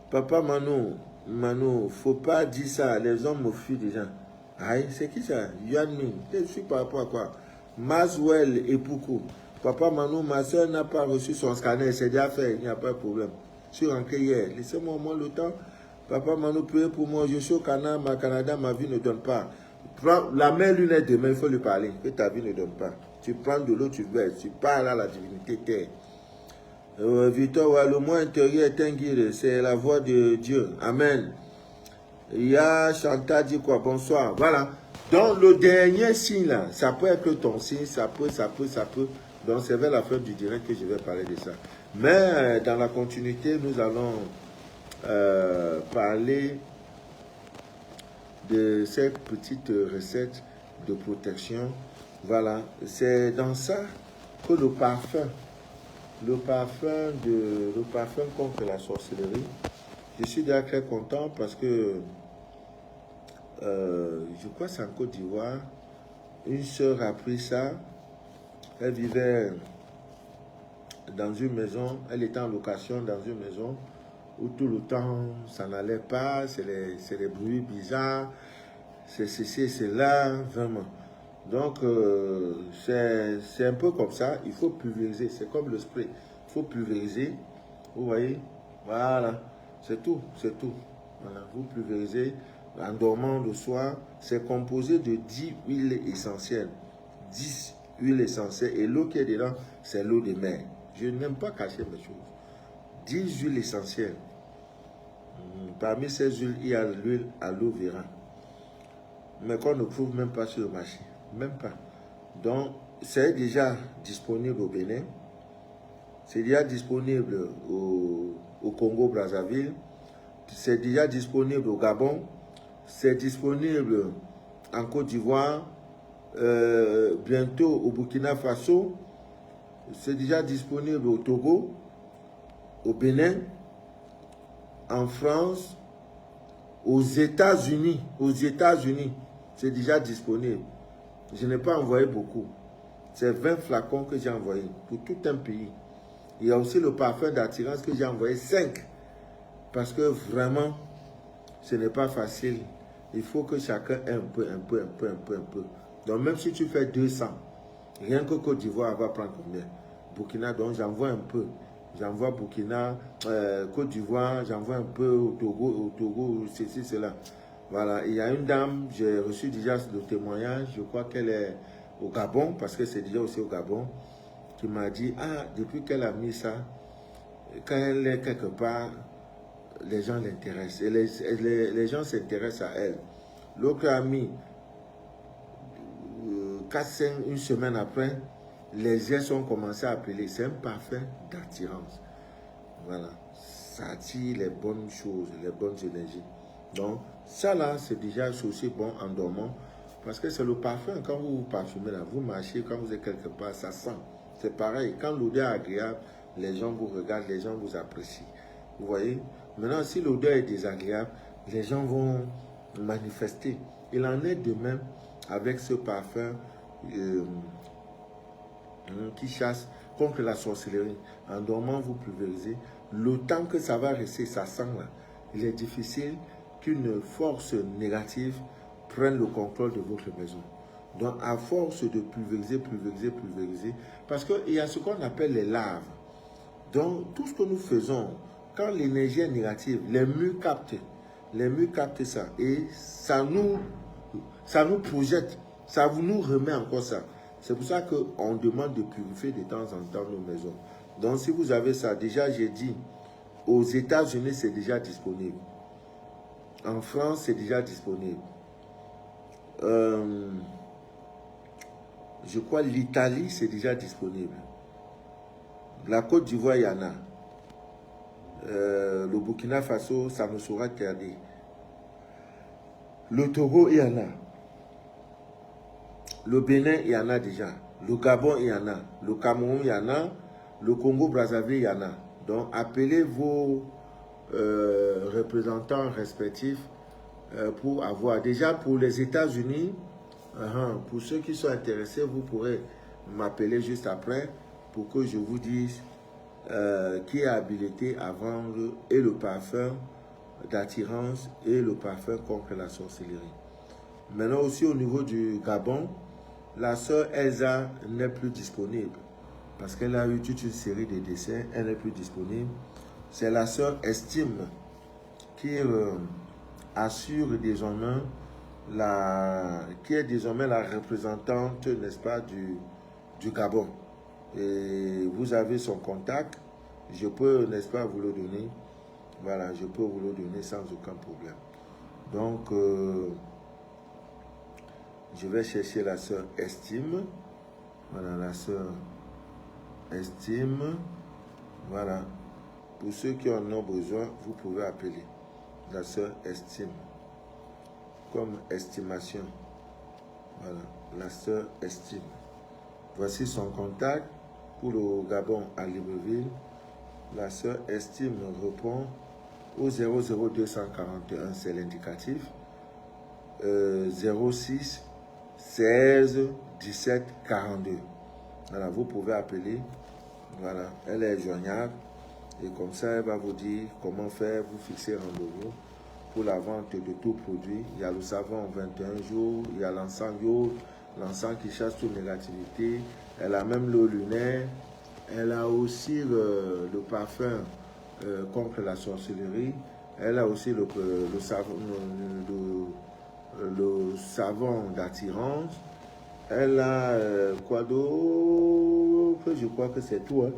Papa Mano, faut pas dire ça. Les hommes me fuient déjà. Aïe, c'est qui ça? Yuan Ming. Je suis par rapport à quoi? Maswell et Poukou. Papa Mano, ma soeur n'a pas reçu son scanner. C'est déjà fait, il n'y a pas de problème. Je suis rentré hier. Laissez-moi au moins le temps. Papa Mano, priez pour moi. Je suis au Canada, ma vie ne donne pas. Prends la main lunette demain, il faut lui parler. Que ta vie ne donne pas. Tu prends de l'eau, tu verses. Tu parles à la divinité terre. Victor, le mot intérieur est un guide, c'est la voix de Dieu. Amen. Il y a Chantal dit quoi? Bonsoir. Voilà. Donc le dernier signe là, ça peut être ton signe, ça peut. Donc c'est vers la fin du direct que je vais parler de ça. Mais dans la continuité, nous allons parler de cette petite recette de protection. Voilà. C'est dans ça que le parfum contre la sorcellerie. Je suis déjà très content parce que je crois que c'est en Côte d'Ivoire. Une sœur a pris ça. Elle vivait dans une maison. Elle était en location dans une maison où tout le temps ça n'allait pas. C'est les bruits bizarres. C'est ceci, c'est là, vraiment. Donc, c'est un peu comme ça. Il faut pulvériser. C'est comme le spray. Il faut pulvériser. Vous voyez? Voilà. C'est tout. C'est tout. Voilà. Vous pulvérisez en dormant le soir. C'est composé de 10 huiles essentielles. 10 huiles essentielles. Et l'eau qui est dedans, c'est l'eau de mer. Je n'aime pas cacher mes choses. 10 huiles essentielles. Parmi ces huiles, il y a l'huile aloe vera. Mais qu'on ne trouve même pas sur le marché. Même pas. Donc, c'est déjà disponible au Bénin. C'est déjà disponible au Congo-Brazzaville. C'est déjà disponible au Gabon. C'est disponible en Côte d'Ivoire. Bientôt au Burkina Faso. C'est déjà disponible au Togo, au Bénin, en France, aux États-Unis. Aux États-Unis, c'est déjà disponible. Je n'ai pas envoyé beaucoup. C'est 20 flacons que j'ai envoyés pour tout un pays. Il y a aussi le parfum d'attirance que j'ai envoyé 5. Parce que vraiment, ce n'est pas facile. Il faut que chacun ait un peu. Donc même si tu fais 200, rien que Côte d'Ivoire va prendre combien? Burkina, donc j'envoie un peu. J'envoie Burkina, Côte d'Ivoire, j'envoie un peu au Togo, ceci, cela. Voilà, il y a une dame, j'ai reçu déjà le témoignage, je crois qu'elle est au Gabon, parce que c'est déjà aussi au Gabon, qui m'a dit, ah, depuis qu'elle a mis ça, quand elle est quelque part, les gens l'intéressent, et les gens s'intéressent à elle. L'autre a mis, 4-5, une semaine après, les gens ont commencé à appeler, c'est un parfum d'attirance. Voilà, ça attire les bonnes choses, les bonnes énergies. Donc, ça là, c'est déjà aussi bon en dormant. Parce que c'est le parfum, quand vous parfumez là, vous marchez, quand vous êtes quelque part, ça sent. C'est pareil, quand l'odeur est agréable, les gens vous regardent, les gens vous apprécient. Vous voyez? Maintenant, si l'odeur est désagréable, les gens vont manifester. Il en est de même avec ce parfum qui chasse contre la sorcellerie. En dormant, vous pulvérisez. Le temps que ça va rester, ça sent là. il est difficile qu'une force négative prenne le contrôle de votre maison. Donc, à force de pulvériser, parce qu'il y a ce qu'on appelle les larves. Donc, tout ce que nous faisons, quand l'énergie est négative, les murs captent ça et ça nous projette, ça nous remet encore ça. C'est pour ça qu'on demande de purifier de temps en temps nos maisons. Donc, si vous avez ça, déjà j'ai dit, aux États-Unis, c'est déjà disponible. En France, c'est déjà disponible. Je crois l'Italie, c'est déjà disponible. La Côte d'Ivoire, il y en a. Le Burkina Faso, ça me sera interdit. Le Togo, il y en a. Le Bénin, il y en a déjà. Le Gabon, il y en a. Le Cameroun, il y en a. Le Congo-Brazzaville, il y en a. Donc, appelez vos représentants respectifs pour avoir. Déjà, pour les États-Unis, pour ceux qui sont intéressés, vous pourrez m'appeler juste après pour que je vous dise qui est habilité à vendre et le parfum d'attirance et le parfum contre la sorcellerie. Maintenant aussi au niveau du Gabon, la sœur Elsa n'est plus disponible parce qu'elle a eu toute une série de décès, elle n'est plus disponible. C'est la sœur Estime qui assure désormais qui est désormais la représentante, n'est-ce pas, du Gabon. Et vous avez son contact, je peux, n'est-ce pas, vous le donner. Voilà, je peux vous le donner sans aucun problème. Donc, je vais chercher la sœur Estime. Voilà, la sœur Estime. Voilà. Pour ceux qui en ont besoin, vous pouvez appeler la sœur Estime. Comme estimation. Voilà, la sœur Estime. Voici son contact pour le Gabon à Libreville. La sœur Estime répond au 00241, c'est l'indicatif. 06 16 17 42. Voilà, vous pouvez appeler. Voilà, elle est joignable. Et comme ça, elle va vous dire comment faire, vous fixer rendez-vous pour la vente de tout produit. Il y a le savon 21 jours, il y a l'encens Yod, l'encens qui chasse toute négativité. Elle a même l'eau lunaire. Elle a aussi le parfum contre la sorcellerie. Elle a aussi le savon d'attirance. Elle a quoi d'autre? Je crois que c'est tout. Hein.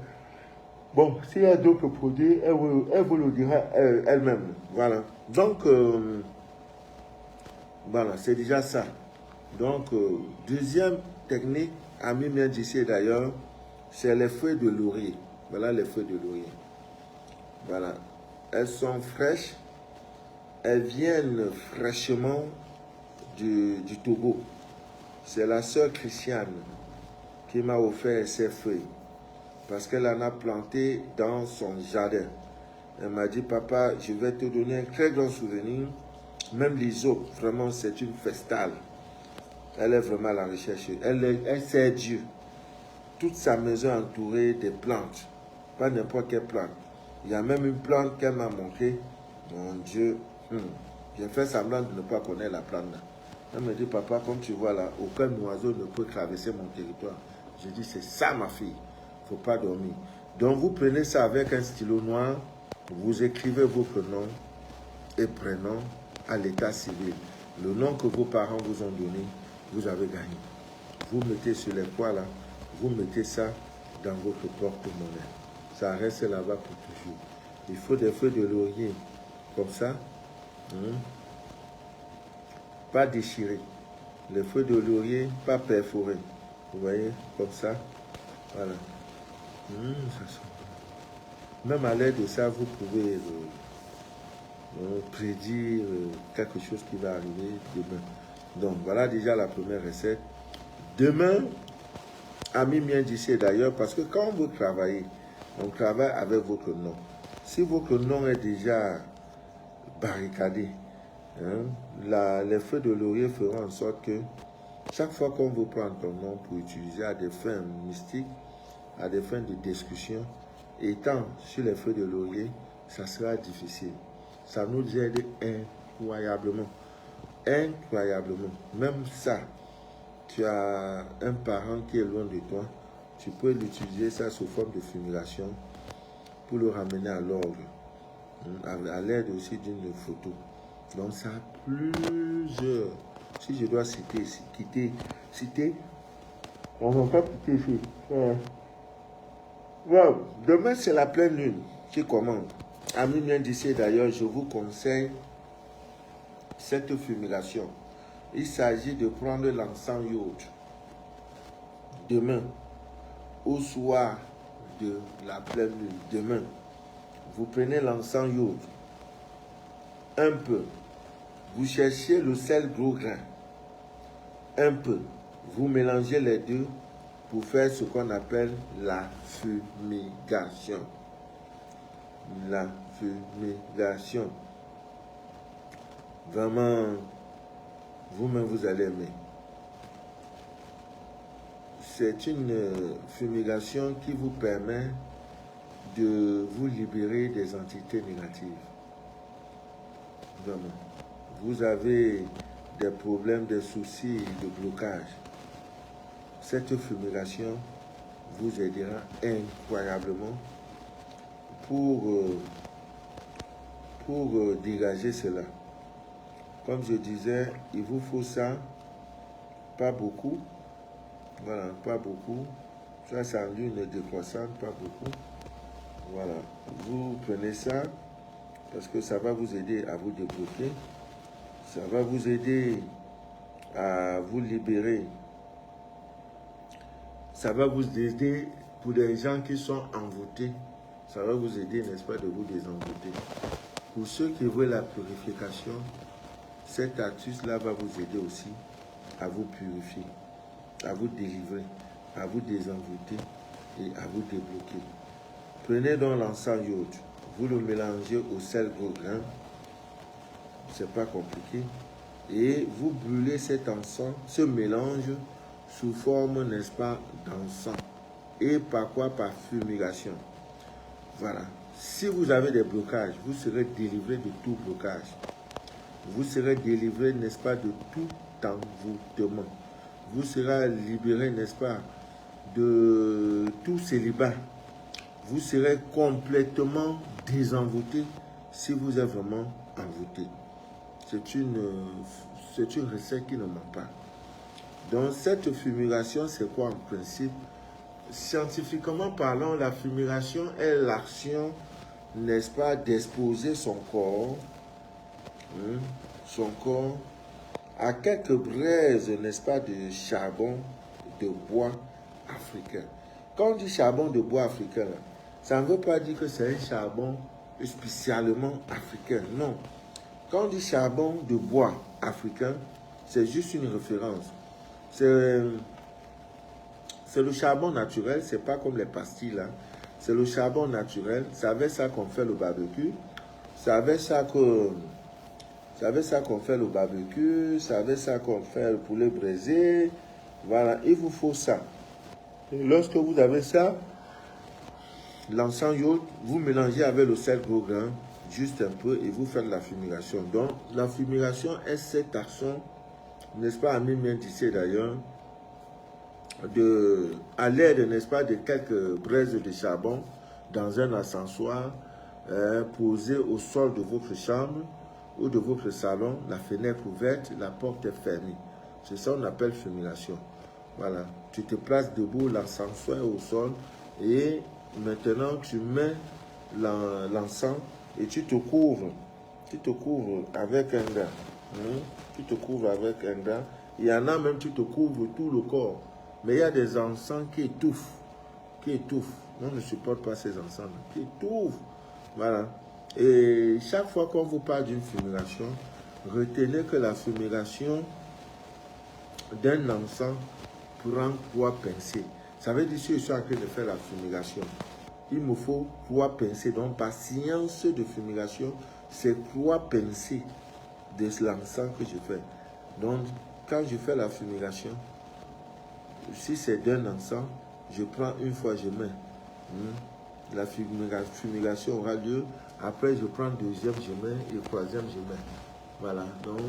Bon, s'il y a d'autres produits, elle vous le dira elle-même. Voilà. Donc, voilà, c'est déjà ça. Donc, deuxième technique, Ami vient d'ici d'ailleurs, c'est les feuilles de laurier. Voilà les feuilles de laurier. Voilà. Elles sont fraîches. Elles viennent fraîchement du Togo. C'est la sœur Christiane qui m'a offert ces feuilles. Parce qu'elle en a planté dans son jardin. Elle m'a dit, papa, je vais te donner un très grand souvenir. Même l'hysope, vraiment, c'est une festale. Elle est vraiment à la recherche. Elle sert Dieu. Toute sa maison entourée des plantes. Pas n'importe quelle plante. Il y a même une plante qu'elle m'a montrée. Mon Dieu, j'ai fait semblant de ne pas connaître la plante. Elle me dit, papa, comme tu vois là, aucun oiseau ne peut traverser mon territoire. Je dis, c'est ça ma fille. Il ne faut pas dormir. Donc vous prenez ça avec un stylo noir, vous écrivez votre nom et prénom à l'état civil. Le nom que vos parents vous ont donné, vous avez gagné. Vous mettez sur les poids là, vous mettez ça dans votre porte-monnaie. Ça reste là-bas pour toujours. Il faut des feuilles de laurier comme ça. Pas déchirées. Les feuilles de laurier, pas perforées. Vous voyez, comme ça. Voilà. Ça sent bon. Même à l'aide de ça, vous pouvez prédire quelque chose qui va arriver demain. Donc, voilà déjà la première recette. Demain, Ami vient d'ici d'ailleurs, parce que quand vous travaillez, on travaille avec votre nom. Si votre nom est déjà barricadé, les feuilles de laurier feront en sorte que chaque fois qu'on vous prend ton nom pour utiliser à des fins mystiques, à des fins de discussion, étant sur les feuilles de laurier, ça sera difficile. ça nous aide incroyablement. Incroyablement. Même ça, tu as un parent qui est loin de toi, tu peux l'utiliser ça sous forme de fumigation pour le ramener à l'ordre, à l'aide aussi d'une photo. Donc ça a plusieurs. Si je dois citer, on ne va pas quitter ici. Wow. Demain, c'est la pleine lune qui commence. Ami bien d'ici d'ailleurs, je vous conseille cette fumigation. Il s'agit de prendre l'encens iode demain, au soir de la pleine lune. Demain, vous prenez l'encens iode, un peu. Vous cherchez le sel gros grain, un peu. Vous mélangez les deux pour faire ce qu'on appelle la fumigation. La fumigation. Vraiment, vous-même, vous allez aimer. C'est une fumigation qui vous permet de vous libérer des entités négatives. Vraiment. Vous avez des problèmes, des soucis de blocage. Cette fumigation vous aidera incroyablement pour dégager cela. Comme je disais, il vous faut ça, pas beaucoup. Voilà, pas beaucoup. Ça, c'est en lune décroissante, pas beaucoup. Voilà, vous prenez ça parce que ça va vous aider à vous débloquer. Ça va vous aider à vous libérer. Ça va vous aider pour des gens qui sont envoûtés. Ça va vous aider, n'est-ce pas, de vous désenvoûter. Pour ceux qui veulent la purification, cette astuce-là va vous aider aussi à vous purifier, à vous délivrer, à vous désenvoûter et à vous débloquer. Prenez donc l'encens iode, vous le mélangez au sel gros grain, c'est pas compliqué, et vous brûlez cet encens, ce mélange sous forme, n'est-ce pas, d'encens. Et par quoi? Par fumigation. Voilà. Si vous avez des blocages, vous serez délivré de tout blocage. Vous serez délivré, n'est-ce pas, de tout envoûtement. Vous serez libéré, n'est-ce pas, de tout célibat. Vous serez complètement désenvoûté si vous êtes vraiment envoûté. C'est une recette qui ne ment pas. Donc, cette fumigation, c'est quoi en principe? Scientifiquement parlant, la fumigation est l'action, n'est-ce pas, d'exposer son corps à quelques braises, n'est-ce pas, de charbon de bois africain. Quand on dit charbon de bois africain, là, ça ne veut pas dire que c'est un charbon spécialement africain, non. Quand on dit charbon de bois africain, c'est juste une référence. C'est le charbon naturel, c'est pas comme les pastilles là. C'est le charbon naturel. C'est avec ça qu'on fait le barbecue. C'est avec ça qu'on fait le barbecue. C'est avec ça qu'on fait le poulet braisé. Voilà, il vous faut ça. Et lorsque vous avez ça, l'encens iode, vous mélangez avec le sel gros grain, juste un peu, et vous faites la fumigation. Donc, la fumigation est cette action, n'est-ce pas, ami bien d'ici d'ailleurs, à l'aide, n'est-ce pas, de quelques braises de charbon dans un ascensoir posé au sol de votre chambre ou de votre salon, la fenêtre ouverte, la porte est fermée. C'est ça qu'on appelle fumigation. Voilà, tu te places debout, l'encensoir au sol et maintenant tu mets l'encens et tu te couvres avec un drap. Tu te couvres avec un drap. Il y en a même, tu te couvres tout le corps. Mais il y a des encens qui étouffent. On ne supporte pas ces encens qui étouffent. Voilà. Et chaque fois qu'on vous parle d'une fumigation, retenez que la fumigation d'un encens prend 3 pincées. Ça veut dire que je suis en train de faire la fumigation. Il me faut 3 pincées. Donc, par séance de fumigation, c'est 3 pincées de l'encens que je fais. Donc, quand je fais la fumigation, si c'est d'un encens, je prends une fois, je mets. La fumigation aura lieu. Après, je prends deuxième, je mets, et troisième, je mets. Voilà. Donc,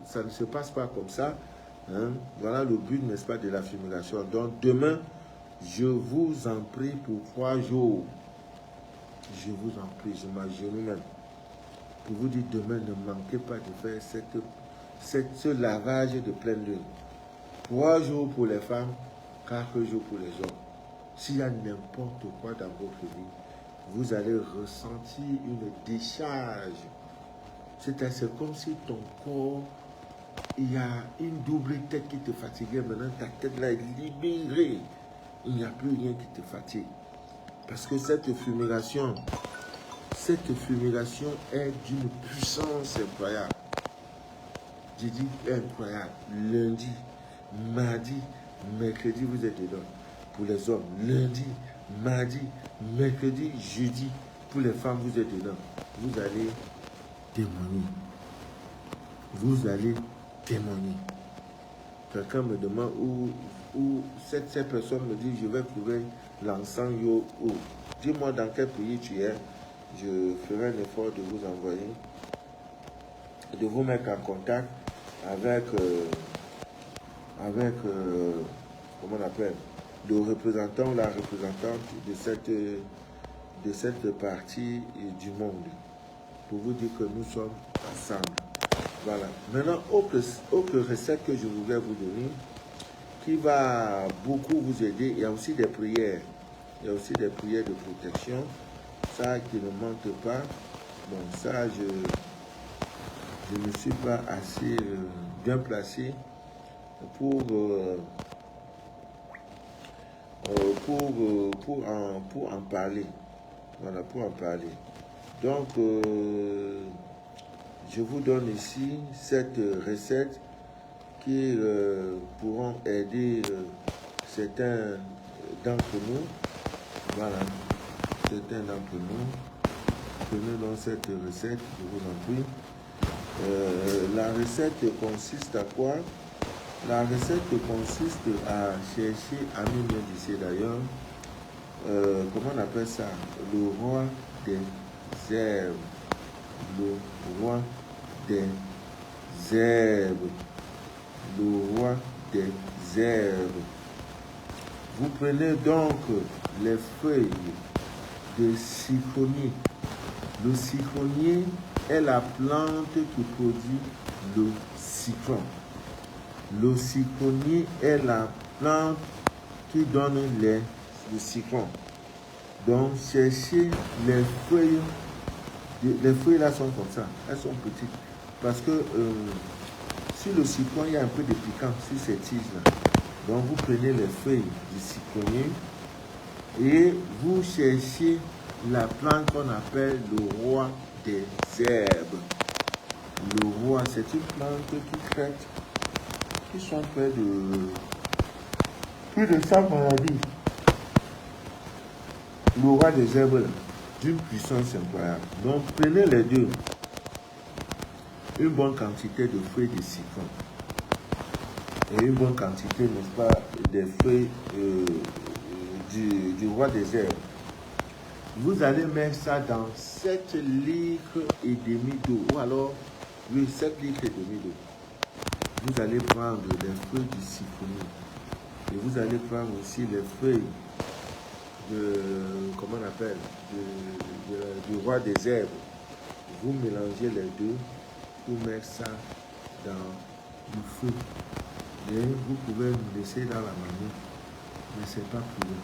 ça ne se passe pas comme ça. Hein. Voilà le but, n'est-ce pas, de la fumigation. Donc, demain, je vous en prie pour 3 jours. Je vous en prie, je m'agenouille même. Pour vous dire, demain, ne manquez pas de faire ce lavage de pleine lune. 3 jours pour les femmes, 4 jours pour les hommes. S'il y a n'importe quoi dans votre vie, vous allez ressentir une décharge. C'est comme si ton corps, il y a une double tête qui te fatiguait. Maintenant, ta tête là est libérée. Il n'y a plus rien qui te fatigue. Parce que cette fumigation est d'une puissance incroyable. J'ai dit incroyable. Lundi, mardi, mercredi, vous êtes dedans. Pour les hommes, lundi, mardi, mercredi, jeudi. Pour les femmes, vous êtes dedans. Vous allez témoigner. Vous allez témoigner. Quelqu'un me demande où cette personne me dit, je vais trouver l'encens yo. Dis-moi dans quel pays tu es. Je ferai un effort de vous envoyer, de vous mettre en contact avec comment on appelle, le représentant ou la représentante de cette partie du monde, pour vous dire que nous sommes ensemble. Voilà. Maintenant, autre recette que je voudrais vous donner, qui va beaucoup vous aider, il y a aussi des prières. Il y a aussi des prières de protection. Ça qui ne manque pas. Bon, ça, je ne suis pas assez bien placé pour en parler. Voilà, pour en parler. Donc, je vous donne ici cette recette qui pourront aider certains d'entre nous. Voilà, certains d'entre nous. Prenez donc cette recette, je vous en prie. La recette consiste à quoi? La recette consiste à chercher, Ami vient d'ici d'ailleurs, comment on appelle ça? Le roi des herbes. Le roi des herbes. Le roi des herbes. Vous prenez donc les feuilles de citronnier. Le citronnier est la plante qui produit le citron. Le citronnier est la plante qui donne le citron. Donc, cherchez les feuilles. Les feuilles là sont comme ça. Elles sont petites. Parce que sur le citron, il y a un peu de piquant sur ces tiges-là. Donc, vous prenez les feuilles du citronnier et vous cherchez la plante qu'on appelle le roi des herbes. Le roi, c'est une plante qui traite, qui sont près de plus de 100 maladies. Le roi des herbes, d'une puissance incroyable. Donc, prenez les deux. Une bonne quantité de feuilles de citron. Et une bonne quantité, n'est-ce pas, des feuilles du roi des herbes. Vous allez mettre ça dans 7 litres et demi d'eau. Ou alors, oui, 7 litres et demi d'eau. Vous allez prendre les feuilles du citronnier. Et vous allez prendre aussi les feuilles de, comment on appelle, du roi des herbes. Vous mélangez les deux pour mettre ça dans le feu. Et vous pouvez le laisser dans la manette, mais c'est pas pour vous.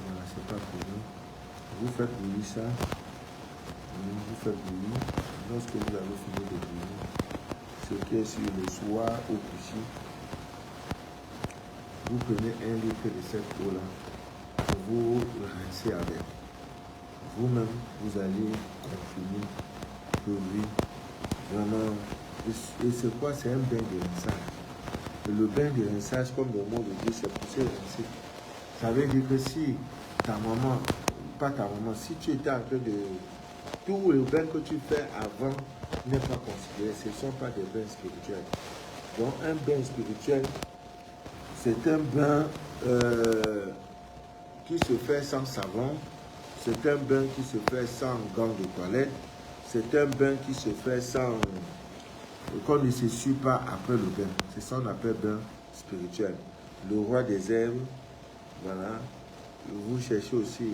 Voilà, c'est pas pour vous. Vous faites bouillir ça. Vous faites bouillir. Lorsque vous avez fini de bouillir, ce qui est sur le soir au coucher, vous prenez 1 litre de cette eau-là, vous rincez avec. Vous-même, vous allez confirmer que oui, vraiment. Et c'est quoi? C'est un bain de rinçage. Et le bain de rinçage, comme le mot le dit, c'est pousser rincer. Ça veut dire que si ta maman, pas ta maman, si tu étais en train de... Tout le bain que tu fais avant n'est pas considéré, ce ne sont pas des bains spirituels. Donc un bain spirituel, c'est un bain qui se fait sans savon, C'est un bain qui se fait sans gants de toilette. C'est un bain qui se fait sans... qu'on ne se suit pas après le bain. C'est ça qu'on appelle bain spirituel. Le roi des herbes, voilà. Vous cherchez aussi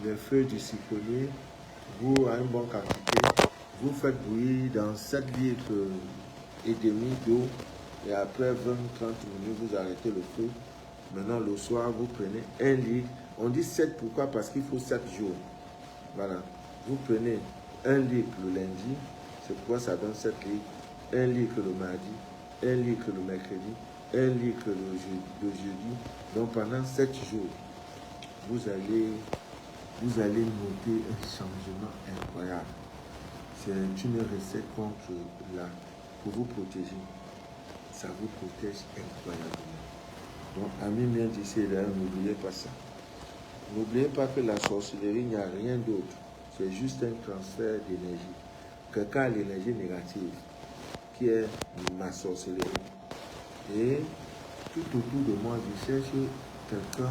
les feuilles du citronnier. Vous, à une bonne quantité, vous faites bouillir dans 7 litres et demi d'eau. Et après 20-30 minutes, vous arrêtez le feu. Maintenant, le soir, vous prenez 1 litre. On dit 7, pourquoi? Parce qu'il faut 7 jours. Voilà. Vous prenez 1 litre le lundi. C'est pourquoi ça donne 7 litres. 1 litre le mardi. 1 litre le mercredi. 1 litre le jeudi. Donc, pendant 7 jours, vous allez noter un changement incroyable. C'est une recette contre pour vous protéger. Ça vous protège incroyablement. Donc, amis bien d'ici et d'ailleurs, n'oubliez pas ça. N'oubliez pas que la sorcellerie, il n'y a rien d'autre. C'est juste un transfert d'énergie. Quelqu'un a l'énergie négative, qui est ma sorcellerie. Et tout autour de moi, je cherche quelqu'un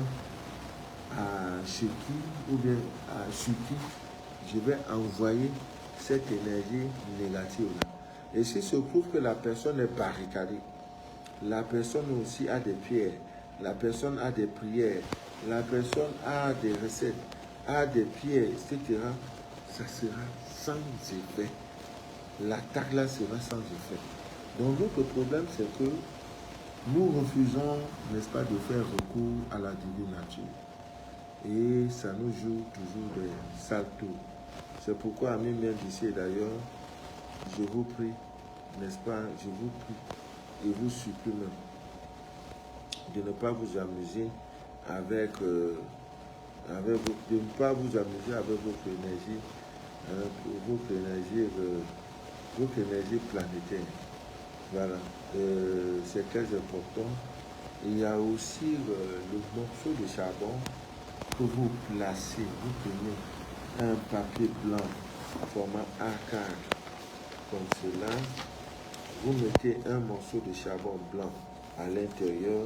chez qui, ou bien sur qui je vais envoyer cette énergie négative-là. Et s'il se trouve que la personne est barricadée, la personne aussi a des pierres, la personne a des prières, la personne a des recettes, a des pierres, etc., ça sera sans effet. L'attaque là sera sans effet. Donc notre problème, c'est que nous refusons, n'est-ce pas, de faire recours à la divine nature. Et ça nous joue toujours des sales tours. C'est pourquoi, amis bien d'ici d'ailleurs, je vous prie, n'est-ce pas, je vous prie et vous supplie même de ne pas vous amuser avec, de ne pas vous amuser avec votre énergie, votre énergie planétaire. Voilà, c'est très important. Il y a aussi le morceau de charbon que vous placez, vous prenez un papier blanc format A4 comme cela, vous mettez un morceau de charbon blanc à l'intérieur,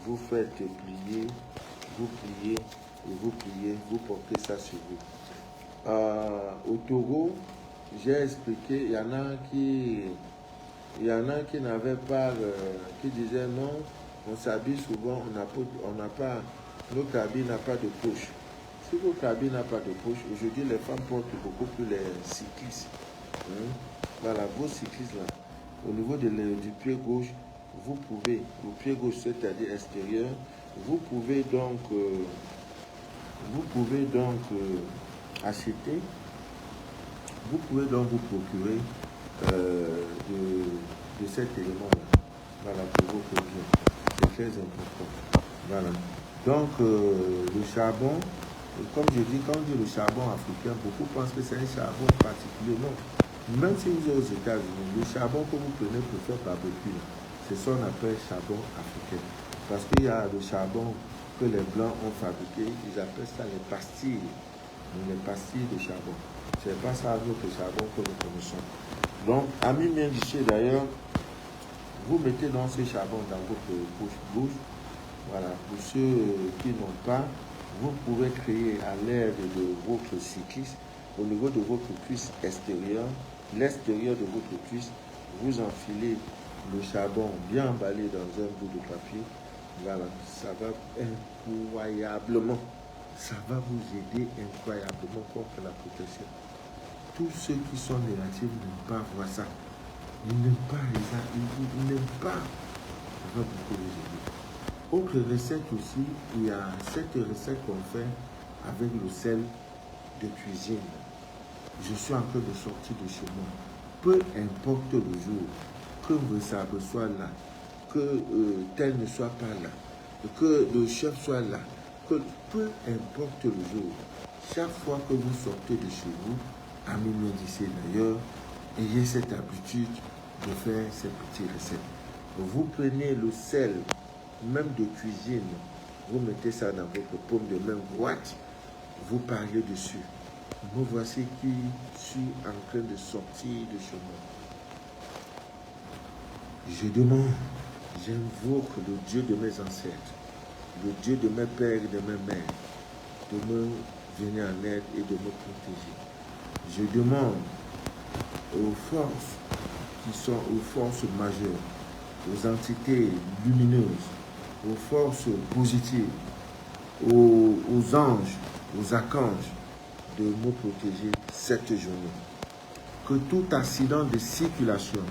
vous faites plier, vous pliez et vous pliez, vous portez ça sur vous. Au Togo, j'ai expliqué, il y en a qui n'avaient pas, qui disaient non, on s'habille souvent, on n'a pas, notre habit n'a pas de poche. Si votre habit n'a pas de poche, aujourd'hui les femmes portent beaucoup plus les cyclistes. Voilà, vos cyclistes là, au niveau du pied gauche, vous pouvez, le pied gauche c'est-à-dire extérieur, vous pouvez donc acheter, vous pouvez donc vous procurer de cet élément-là. Voilà, pour votre bien. C'est très important. Voilà. Donc, le charbon, comme je dis, quand on dit le charbon africain, beaucoup pensent que c'est un charbon particulier. Non. Même si vous êtes aux États-Unis, le charbon que vous prenez pour faire barbecue, c'est ce qu'on appelle charbon africain. Parce qu'il y a le charbon que les Blancs ont fabriqué, ils appellent ça les pastilles. Les pastilles de charbon. Ce n'est pas ça notre charbon que nous connaissons. Donc, amis bien d'ici d'ailleurs, vous mettez dans ce charbon dans votre poche gauche. Voilà, pour ceux qui n'ont pas, vous pouvez créer à l'aide de votre cycliste, au niveau de votre cuisse extérieure, l'extérieur de votre cuisse, vous enfilez le charbon bien emballé dans un bout de papier. Voilà, ça va incroyablement, ça va vous aider incroyablement contre la protection. Tous ceux qui sont négatifs n'aiment pas voir ça. Ils n'aiment pas ils n'aiment pas. Ça va beaucoup les aider. Autre recette aussi, il y a cette recette qu'on fait avec le sel de cuisine. Je suis en train de sortir de chez moi. Peu importe le jour, que le sable soit là, que tel ne soit pas là, que le chef soit là, que peu importe le jour, chaque fois que vous sortez de chez vous, amis bien d'ici d'ailleurs, ayez cette habitude de faire ces petites recettes. Vous prenez le sel, même de cuisine, vous mettez ça dans votre paume de main droite, vous parlez dessus. Me voici qui suis en train de sortir de chez moi. Je demande, j'invoque le Dieu de mes ancêtres, le Dieu de mes pères et de mes mères, de me venir en aide et de me protéger. Je demande aux forces qui sont aux forces majeures, aux entités lumineuses, aux forces positives, aux anges, aux archanges, de me protéger cette journée. Que tout accident de circulation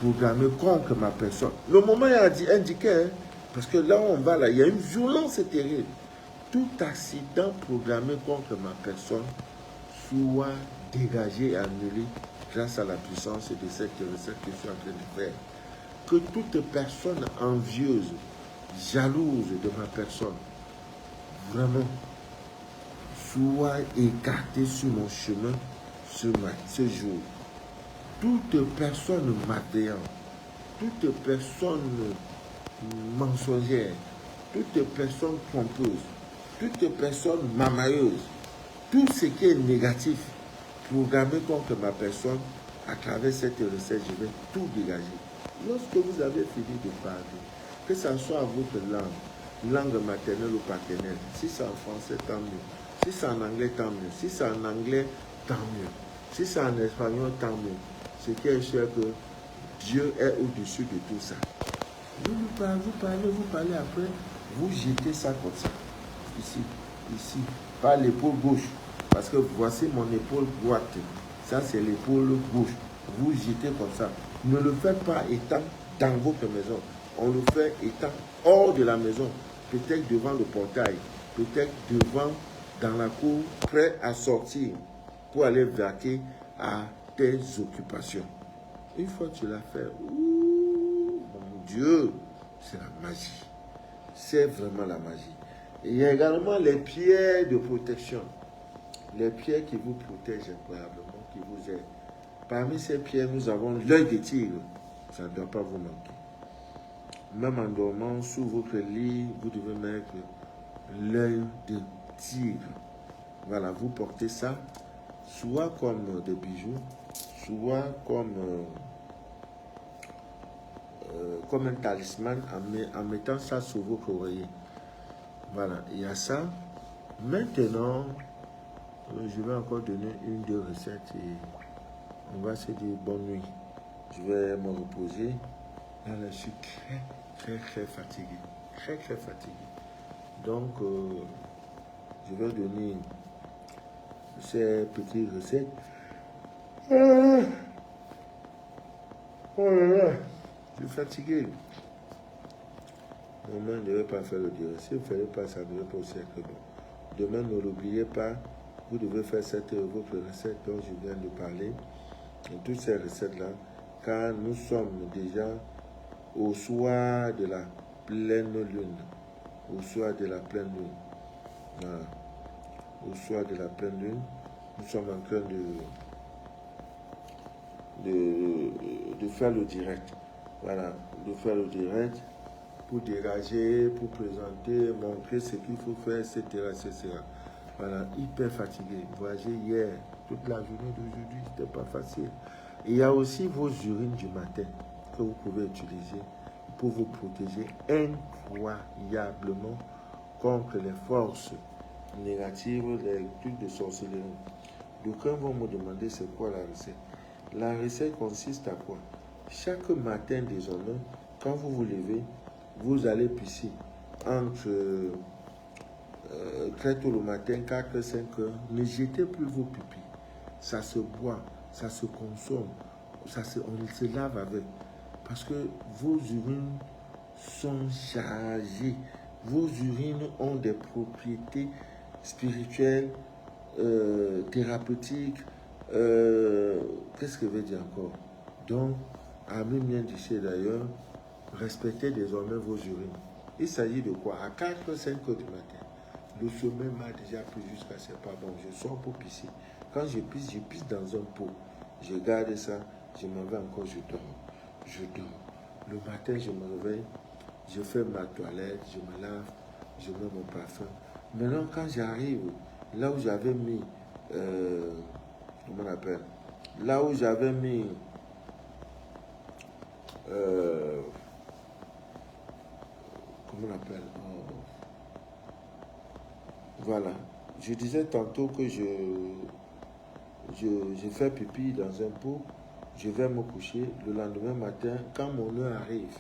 programmé contre ma personne, le moment est indiqué, hein, parce que là où on va, là, il y a une violence terrible. Tout accident programmé contre ma personne soit dégagé et annulé grâce à la puissance de cette recette que je suis en train de faire. Que toute personne envieuse, jalouse de ma personne, vraiment, soit écartée sur mon chemin ce jour. Toute personne malveillante, toute personne mensongère, toute personne trompeuse, toute personne mamailleuse, tout ce qui est négatif, programmé contre ma personne, à travers cette recette, je vais tout dégager. Lorsque vous avez fini de parler, que ce soit votre langue maternelle ou paternelle, si c'est en français, tant mieux. Si c'est en anglais, tant mieux. Si c'est en anglais, tant mieux. Si c'est en espagnol, tant mieux. Ce qui est sûr que Dieu est au-dessus de tout ça. Vous parlez après, vous jetez ça comme ça. Ici, par l'épaule gauche. Parce que voici mon épaule droite. Ça, c'est l'épaule gauche. Vous jetez comme ça. Ne le faites pas étant dans votre maison. On le fait étant hors de la maison. Peut-être devant le portail. Peut-être devant, dans la cour, prêt à sortir pour aller vaquer à tes occupations. Une fois que tu l'as fait, mon Dieu, c'est la magie. C'est vraiment la magie. Et il y a également les pierres de protection. Les pierres qui vous protègent incroyablement, qui vous aident. Parmi ces pierres, nous avons l'œil de tigre. Ça ne doit pas vous manquer. Même en dormant, sous votre lit, vous devez mettre l'œil de tigre. Voilà, vous portez ça, soit comme des bijoux, soit comme un talisman en mettant ça sur votre oreiller. Voilà, il y a ça. Maintenant, je vais encore donner une, deux recettes et on va se dire bonne nuit. Je vais me reposer. Là, je suis très fatigué. Très fatigué. Donc, je vais donner ces petites recettes. Oh là là, je suis fatigué. Demain, ne devez pas faire le dire. Si vous ne faites pas ça, ne devez pas aussi être bon. Demain, ne l'oubliez pas. Vous devez faire votre recette dont je viens de parler. Et toutes ces recettes-là, car nous sommes déjà au soir de la pleine lune. Au soir de la pleine lune. Voilà. Au soir de la pleine lune, nous sommes en train de faire le direct. Voilà, de faire le direct pour dégager, pour présenter, montrer ce qu'il faut faire, etc. Voilà, hyper fatigué. Voyager hier, toute la journée d'aujourd'hui, c'était pas facile. Et il y a aussi vos urines du matin que vous pouvez utiliser pour vous protéger incroyablement contre les forces négatives, les trucs de sorcellerie. D'aucuns vont me demander c'est quoi la recette. La recette consiste à quoi? Chaque matin désormais, quand vous vous levez, vous allez pisser entre très tôt le matin, 4, 5 heures. Ne jetez plus vos pipis. Ça se boit, ça se consomme, on se lave avec. Parce que vos urines sont chargées. Vos urines ont des propriétés spirituelles, thérapeutiques. Qu'est-ce que je veux dire encore? Donc, Ami bien dit d'ailleurs, respectez désormais vos urines. Il s'agit de quoi? À 4, 5 heures du matin. Le sommeil m'a déjà pris jusqu'à c'est pas bon. Je sors pour pisser. Quand je pisse dans un pot. Je garde ça, je m'en vais encore, je dors. Le matin, je me réveille, je fais ma toilette, je me lave, je mets mon parfum. Maintenant, quand j'arrive, là où j'avais mis, comment on appelle? Là où j'avais mis, comment on appelle? Voilà. je disais tantôt que je fais pipi dans un pot, je vais me coucher. Le lendemain matin, quand mon heure arrive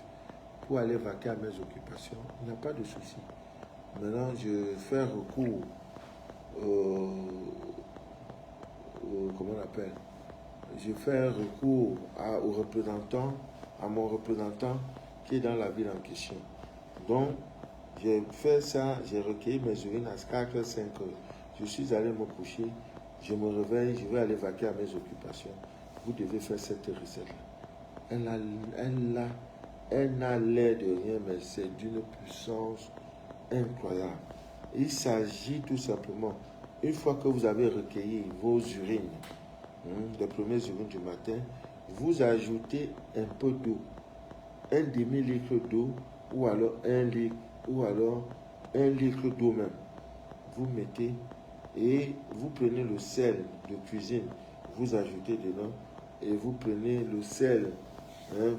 pour aller vaquer à mes occupations, il n'y a pas de souci. Maintenant, je fais recours comment on appelle? Je fais recours au représentant, à mon représentant qui est dans la ville en question. Donc, j'ai fait ça, j'ai recueilli mes urines à 4 h 5 h. Je suis allé me coucher, je me réveille, je vais aller vaquer à mes occupations. Vous devez faire cette recette-là. Elle n'a l'air de rien, mais c'est d'une puissance incroyable. Il s'agit tout simplement, une fois que vous avez recueilli vos urines, les premières urines du matin, vous ajoutez un peu d'eau, un demi-litre d'eau ou alors un litre d'eau même. Vous mettez et vous prenez le sel de cuisine, vous ajoutez dedans et vous prenez le sel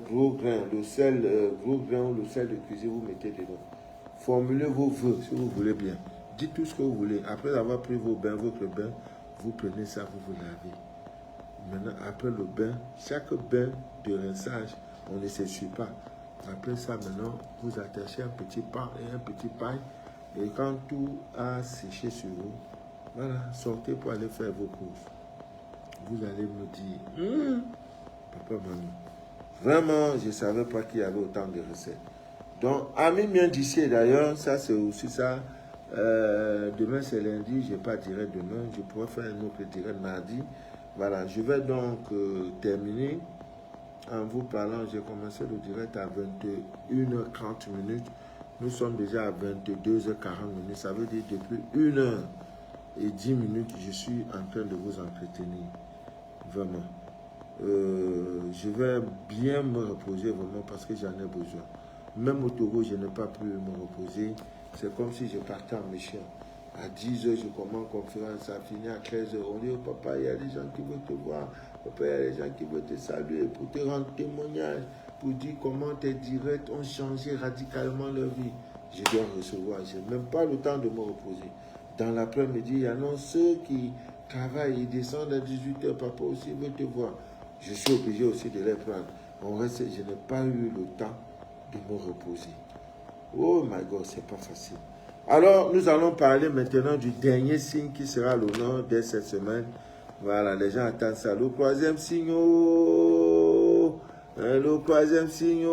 gros grain, le sel gros grain ou le sel de cuisine, vous mettez dedans. Formulez vos vœux si vous voulez bien. Dites tout ce que vous voulez. Après avoir pris votre bain, vous prenez ça, vous vous lavez. Maintenant, après le bain, chaque bain de rinçage, on ne s'essuie pas. Après ça, maintenant, vous attachez un petit pain et un petit paille. Et quand tout a séché sur vous, voilà, sortez pour aller faire vos courses. Vous allez me dire, papa, maman, vraiment, je ne savais pas qu'il y avait autant de recettes. Donc, amis bien d'ici, d'ailleurs, ça c'est aussi ça. Demain c'est lundi, je n'ai pas direct demain, je pourrais faire un autre direct mardi. Voilà, je vais donc terminer en vous parlant. J'ai commencé le direct à 21h30. Nous sommes déjà à 22h40. Ça veut dire depuis 1h10, je suis en train de vous entretenir. Vraiment. Je vais bien me reposer vraiment parce que j'en ai besoin. Même au Togo, je n'ai pas pu me reposer. C'est comme si je partais en mission. À 10 h, je commence conférence, ça finit à 13 h. On dit, oh, papa, il y a des gens qui veulent te voir. Papa, il y a des gens qui veulent te saluer pour te rendre témoignage, pour dire comment tes directs ont changé radicalement leur vie. Je dois recevoir. Je n'ai même pas le temps de me reposer. Dans l'après-midi, il y en a ceux qui travaillent, ils descendent à 18 h. Papa aussi veut te voir. Je suis obligé aussi de les prendre. Je n'ai pas eu le temps de me reposer. Oh my God, c'est pas facile. Alors, nous allons parler maintenant du dernier signe qui sera l'honneur dès cette semaine. Voilà, les gens attendent ça. Le troisième signe, le troisième signe,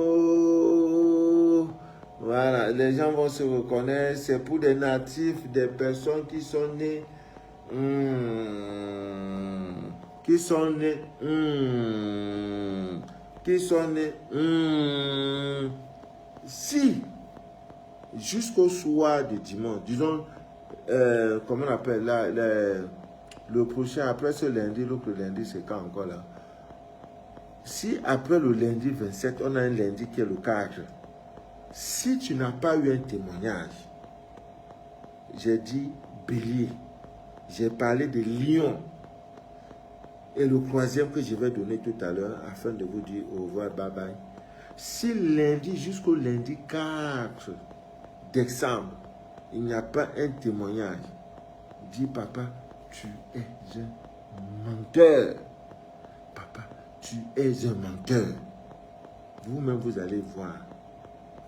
voilà, les gens vont se reconnaître. C'est pour des natifs, des personnes qui sont nées, si jusqu'au soir de dimanche, disons, comment on appelle là, le prochain, après ce lundi, l'autre lundi, c'est quand encore là? Si après le lundi 27, on a un lundi qui est le 4, si tu n'as pas eu un témoignage, j'ai dit bélier, j'ai parlé de lion, et le troisième que je vais donner tout à l'heure, afin de vous dire au revoir, bye bye. Si lundi jusqu'au lundi 4 décembre, il n'y a pas un témoignage, dis papa, tu es un menteur. Papa, tu es un menteur. Vous-même, vous allez voir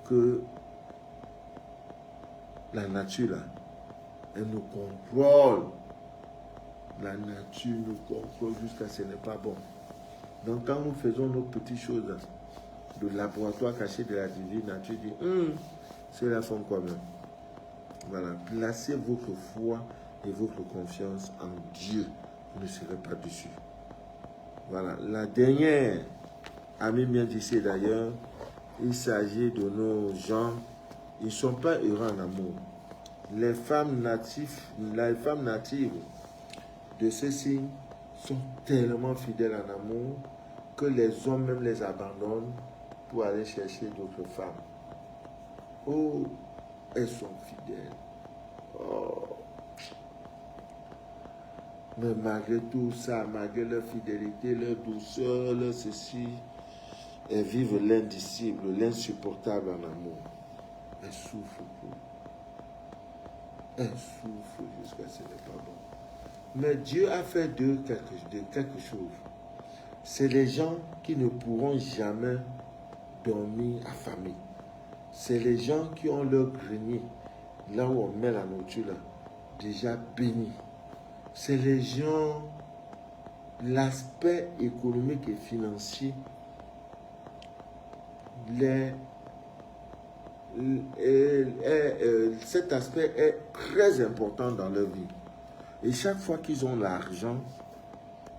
que la nature, là, elle nous contrôle. La nature nous contrôle jusqu'à ce n'est pas bon. Donc, quand nous faisons nos petites choses, le laboratoire caché de la divine nature dit, c'est la font quoi même. Voilà, placez votre foi et votre confiance en Dieu. Vous ne serez pas dessus. Voilà, la dernière, ami bien d'ici d'ailleurs, il s'agit de nos gens, ils ne sont pas heureux en amour. Les femmes natives de ce signe sont tellement fidèles en amour que les hommes même les abandonnent pour aller chercher d'autres femmes. Oh, elles sont fidèles. Oh. Mais malgré tout ça, malgré leur fidélité, leur douceur, leur ceci, elles vivent l'indicible, l'insupportable en amour. Elles souffrent pour. un souffle jusqu'à ce n'est pas bon. Mais Dieu a fait de quelque chose. C'est les gens qui ne pourront jamais dormir affamés. C'est les gens qui ont leur grenier, là où on met la nourriture, là, déjà béni. C'est les gens, l'aspect économique et financier, cet aspect est très important dans leur vie. Et chaque fois qu'ils ont l'argent,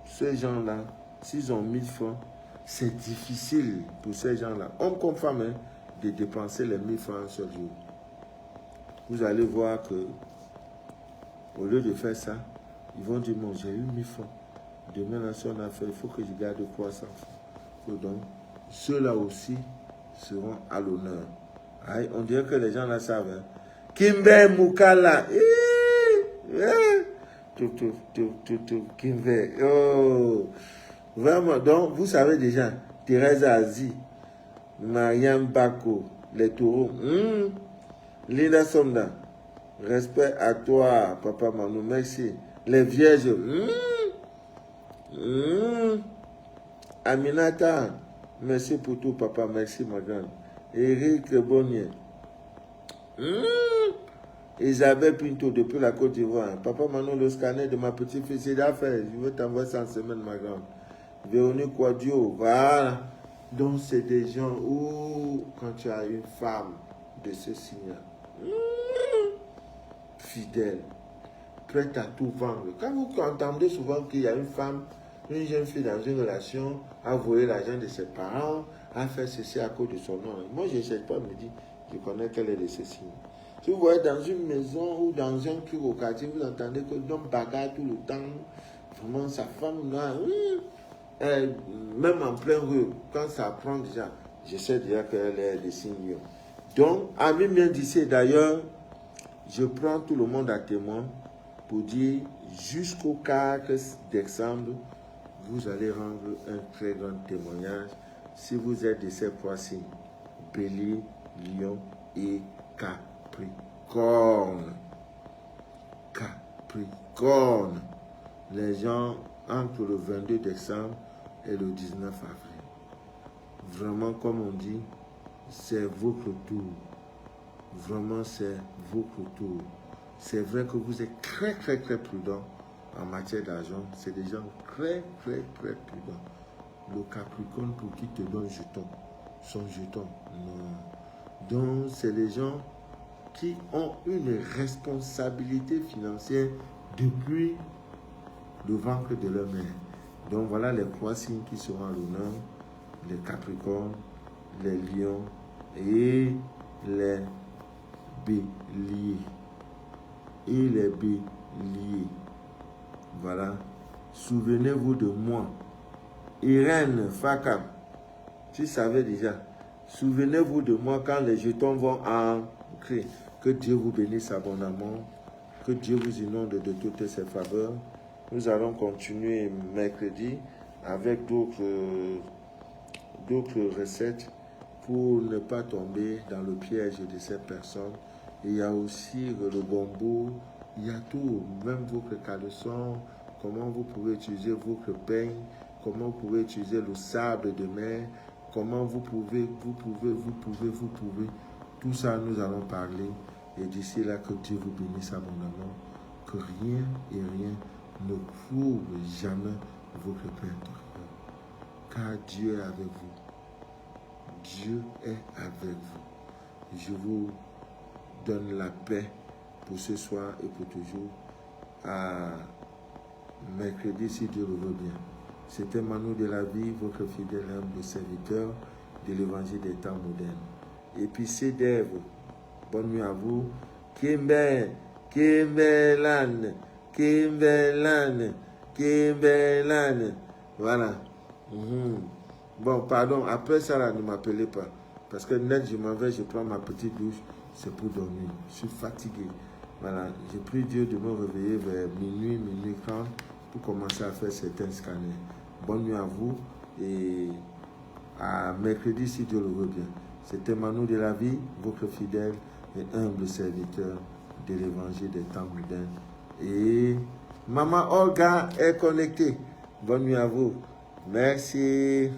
ces gens-là, s'ils ont 1000 francs, c'est difficile pour ces gens-là, hommes comme femmes, hein, de dépenser les 1000 francs un seul jour. Vous allez voir que, au lieu de faire ça, ils vont dire, bon, j'ai eu 1000 francs. Demain, là, si on a fait, il faut que je garde 300 francs. Donc, ceux-là aussi seront à l'honneur. Aïe, on dirait que les gens là savent. Hein. Kimbe Mukala. Kimbe. Oh. Vraiment, donc, vous savez déjà, Thérèse Azi, Mariam Bako, les taureaux. Linda Somda, respect à toi, Papa Manou, merci. Les vierges. Aminata, merci pour tout, Papa, merci, ma grande. Eric Bonnier. Isabelle Pinto, depuis la Côte d'Ivoire. Papa Manon, le scanner de ma petite fille, c'est d'affaires. Je veux t'envoyer ça en semaine, ma grande. Véronique Quadio, voilà. Donc, c'est des gens où, quand tu as une femme de ce signe, fidèle, prête à tout vendre. Quand vous entendez souvent qu'il y a une femme, une jeune fille dans une relation, a volé l'argent de ses parents, a fait ceci à cause de son nom. Moi, je ne cherche pas à me dire, je connais quelle est de ces signes. Si vous voyez dans une maison ou dans un truc au quartier, vous entendez que l'homme bagarre tout le temps, vraiment sa femme, là, même en plein rue, quand ça prend déjà, je sais déjà qu'elle est des signes. Donc, Ami bien d'ici, d'ailleurs, je prends tout le monde à témoin pour dire, jusqu'au 4 décembre, vous allez rendre un très grand témoignage si vous êtes de ces trois signes, Bélier, Lion et Capricorne. Capricorne. Les gens entre le 22 décembre et le 19 avril. Vraiment, comme on dit, c'est votre tour. Vraiment, c'est votre tour. C'est vrai que vous êtes très, très, très prudent en matière d'argent. C'est des gens très, très, très prudents. Le Capricorne, pour qui te donne jeton, son jeton, non. Donc, c'est les gens qui ont une responsabilité financière depuis le ventre de leur mère. Donc, voilà les trois signes qui seront à l'honneur. Les Capricornes, les Lions et les Béliers. Et les Béliers. Voilà. Souvenez-vous de moi. Irène Fakam. Tu savais déjà. Souvenez-vous de moi quand les jetons vont entrer. Que Dieu vous bénisse abondamment. Que Dieu vous inonde de toutes ses faveurs. Nous allons continuer mercredi avec d'autres recettes pour ne pas tomber dans le piège de ces personnes. Et il y a aussi le bambou, il y a tout, même votre caleçon, comment vous pouvez utiliser votre peigne, comment vous pouvez utiliser le sable de mer, comment vous pouvez. Tout ça, nous allons parler. Et d'ici là, que Dieu vous bénisse abondamment, que rien et rien ne trouve jamais votre paix intérieure. Car Dieu est avec vous. Dieu est avec vous. Je vous donne la paix pour ce soir et pour toujours. À mercredi, si Dieu le veut bien. C'était Manu de la vie, votre fidèle humble serviteur de l'évangile des temps modernes. Et puis c'est Dave. Bonne nuit à vous. Kimberlan. Voilà. Bon, pardon, après ça, là, ne m'appelez pas. Parce que net, je m'en vais, je prends ma petite douche, c'est pour dormir. Je suis fatigué. Voilà, j'ai pris Dieu de me réveiller vers minuit 30 pour commencer à faire certains scanners. Bonne nuit à vous et à mercredi si Dieu le veut bien. C'était Manu de la vie, votre fidèle et humble serviteur de l'évangile des temps modernes. Et Maman Olga est connectée. Bonne nuit à vous. Merci.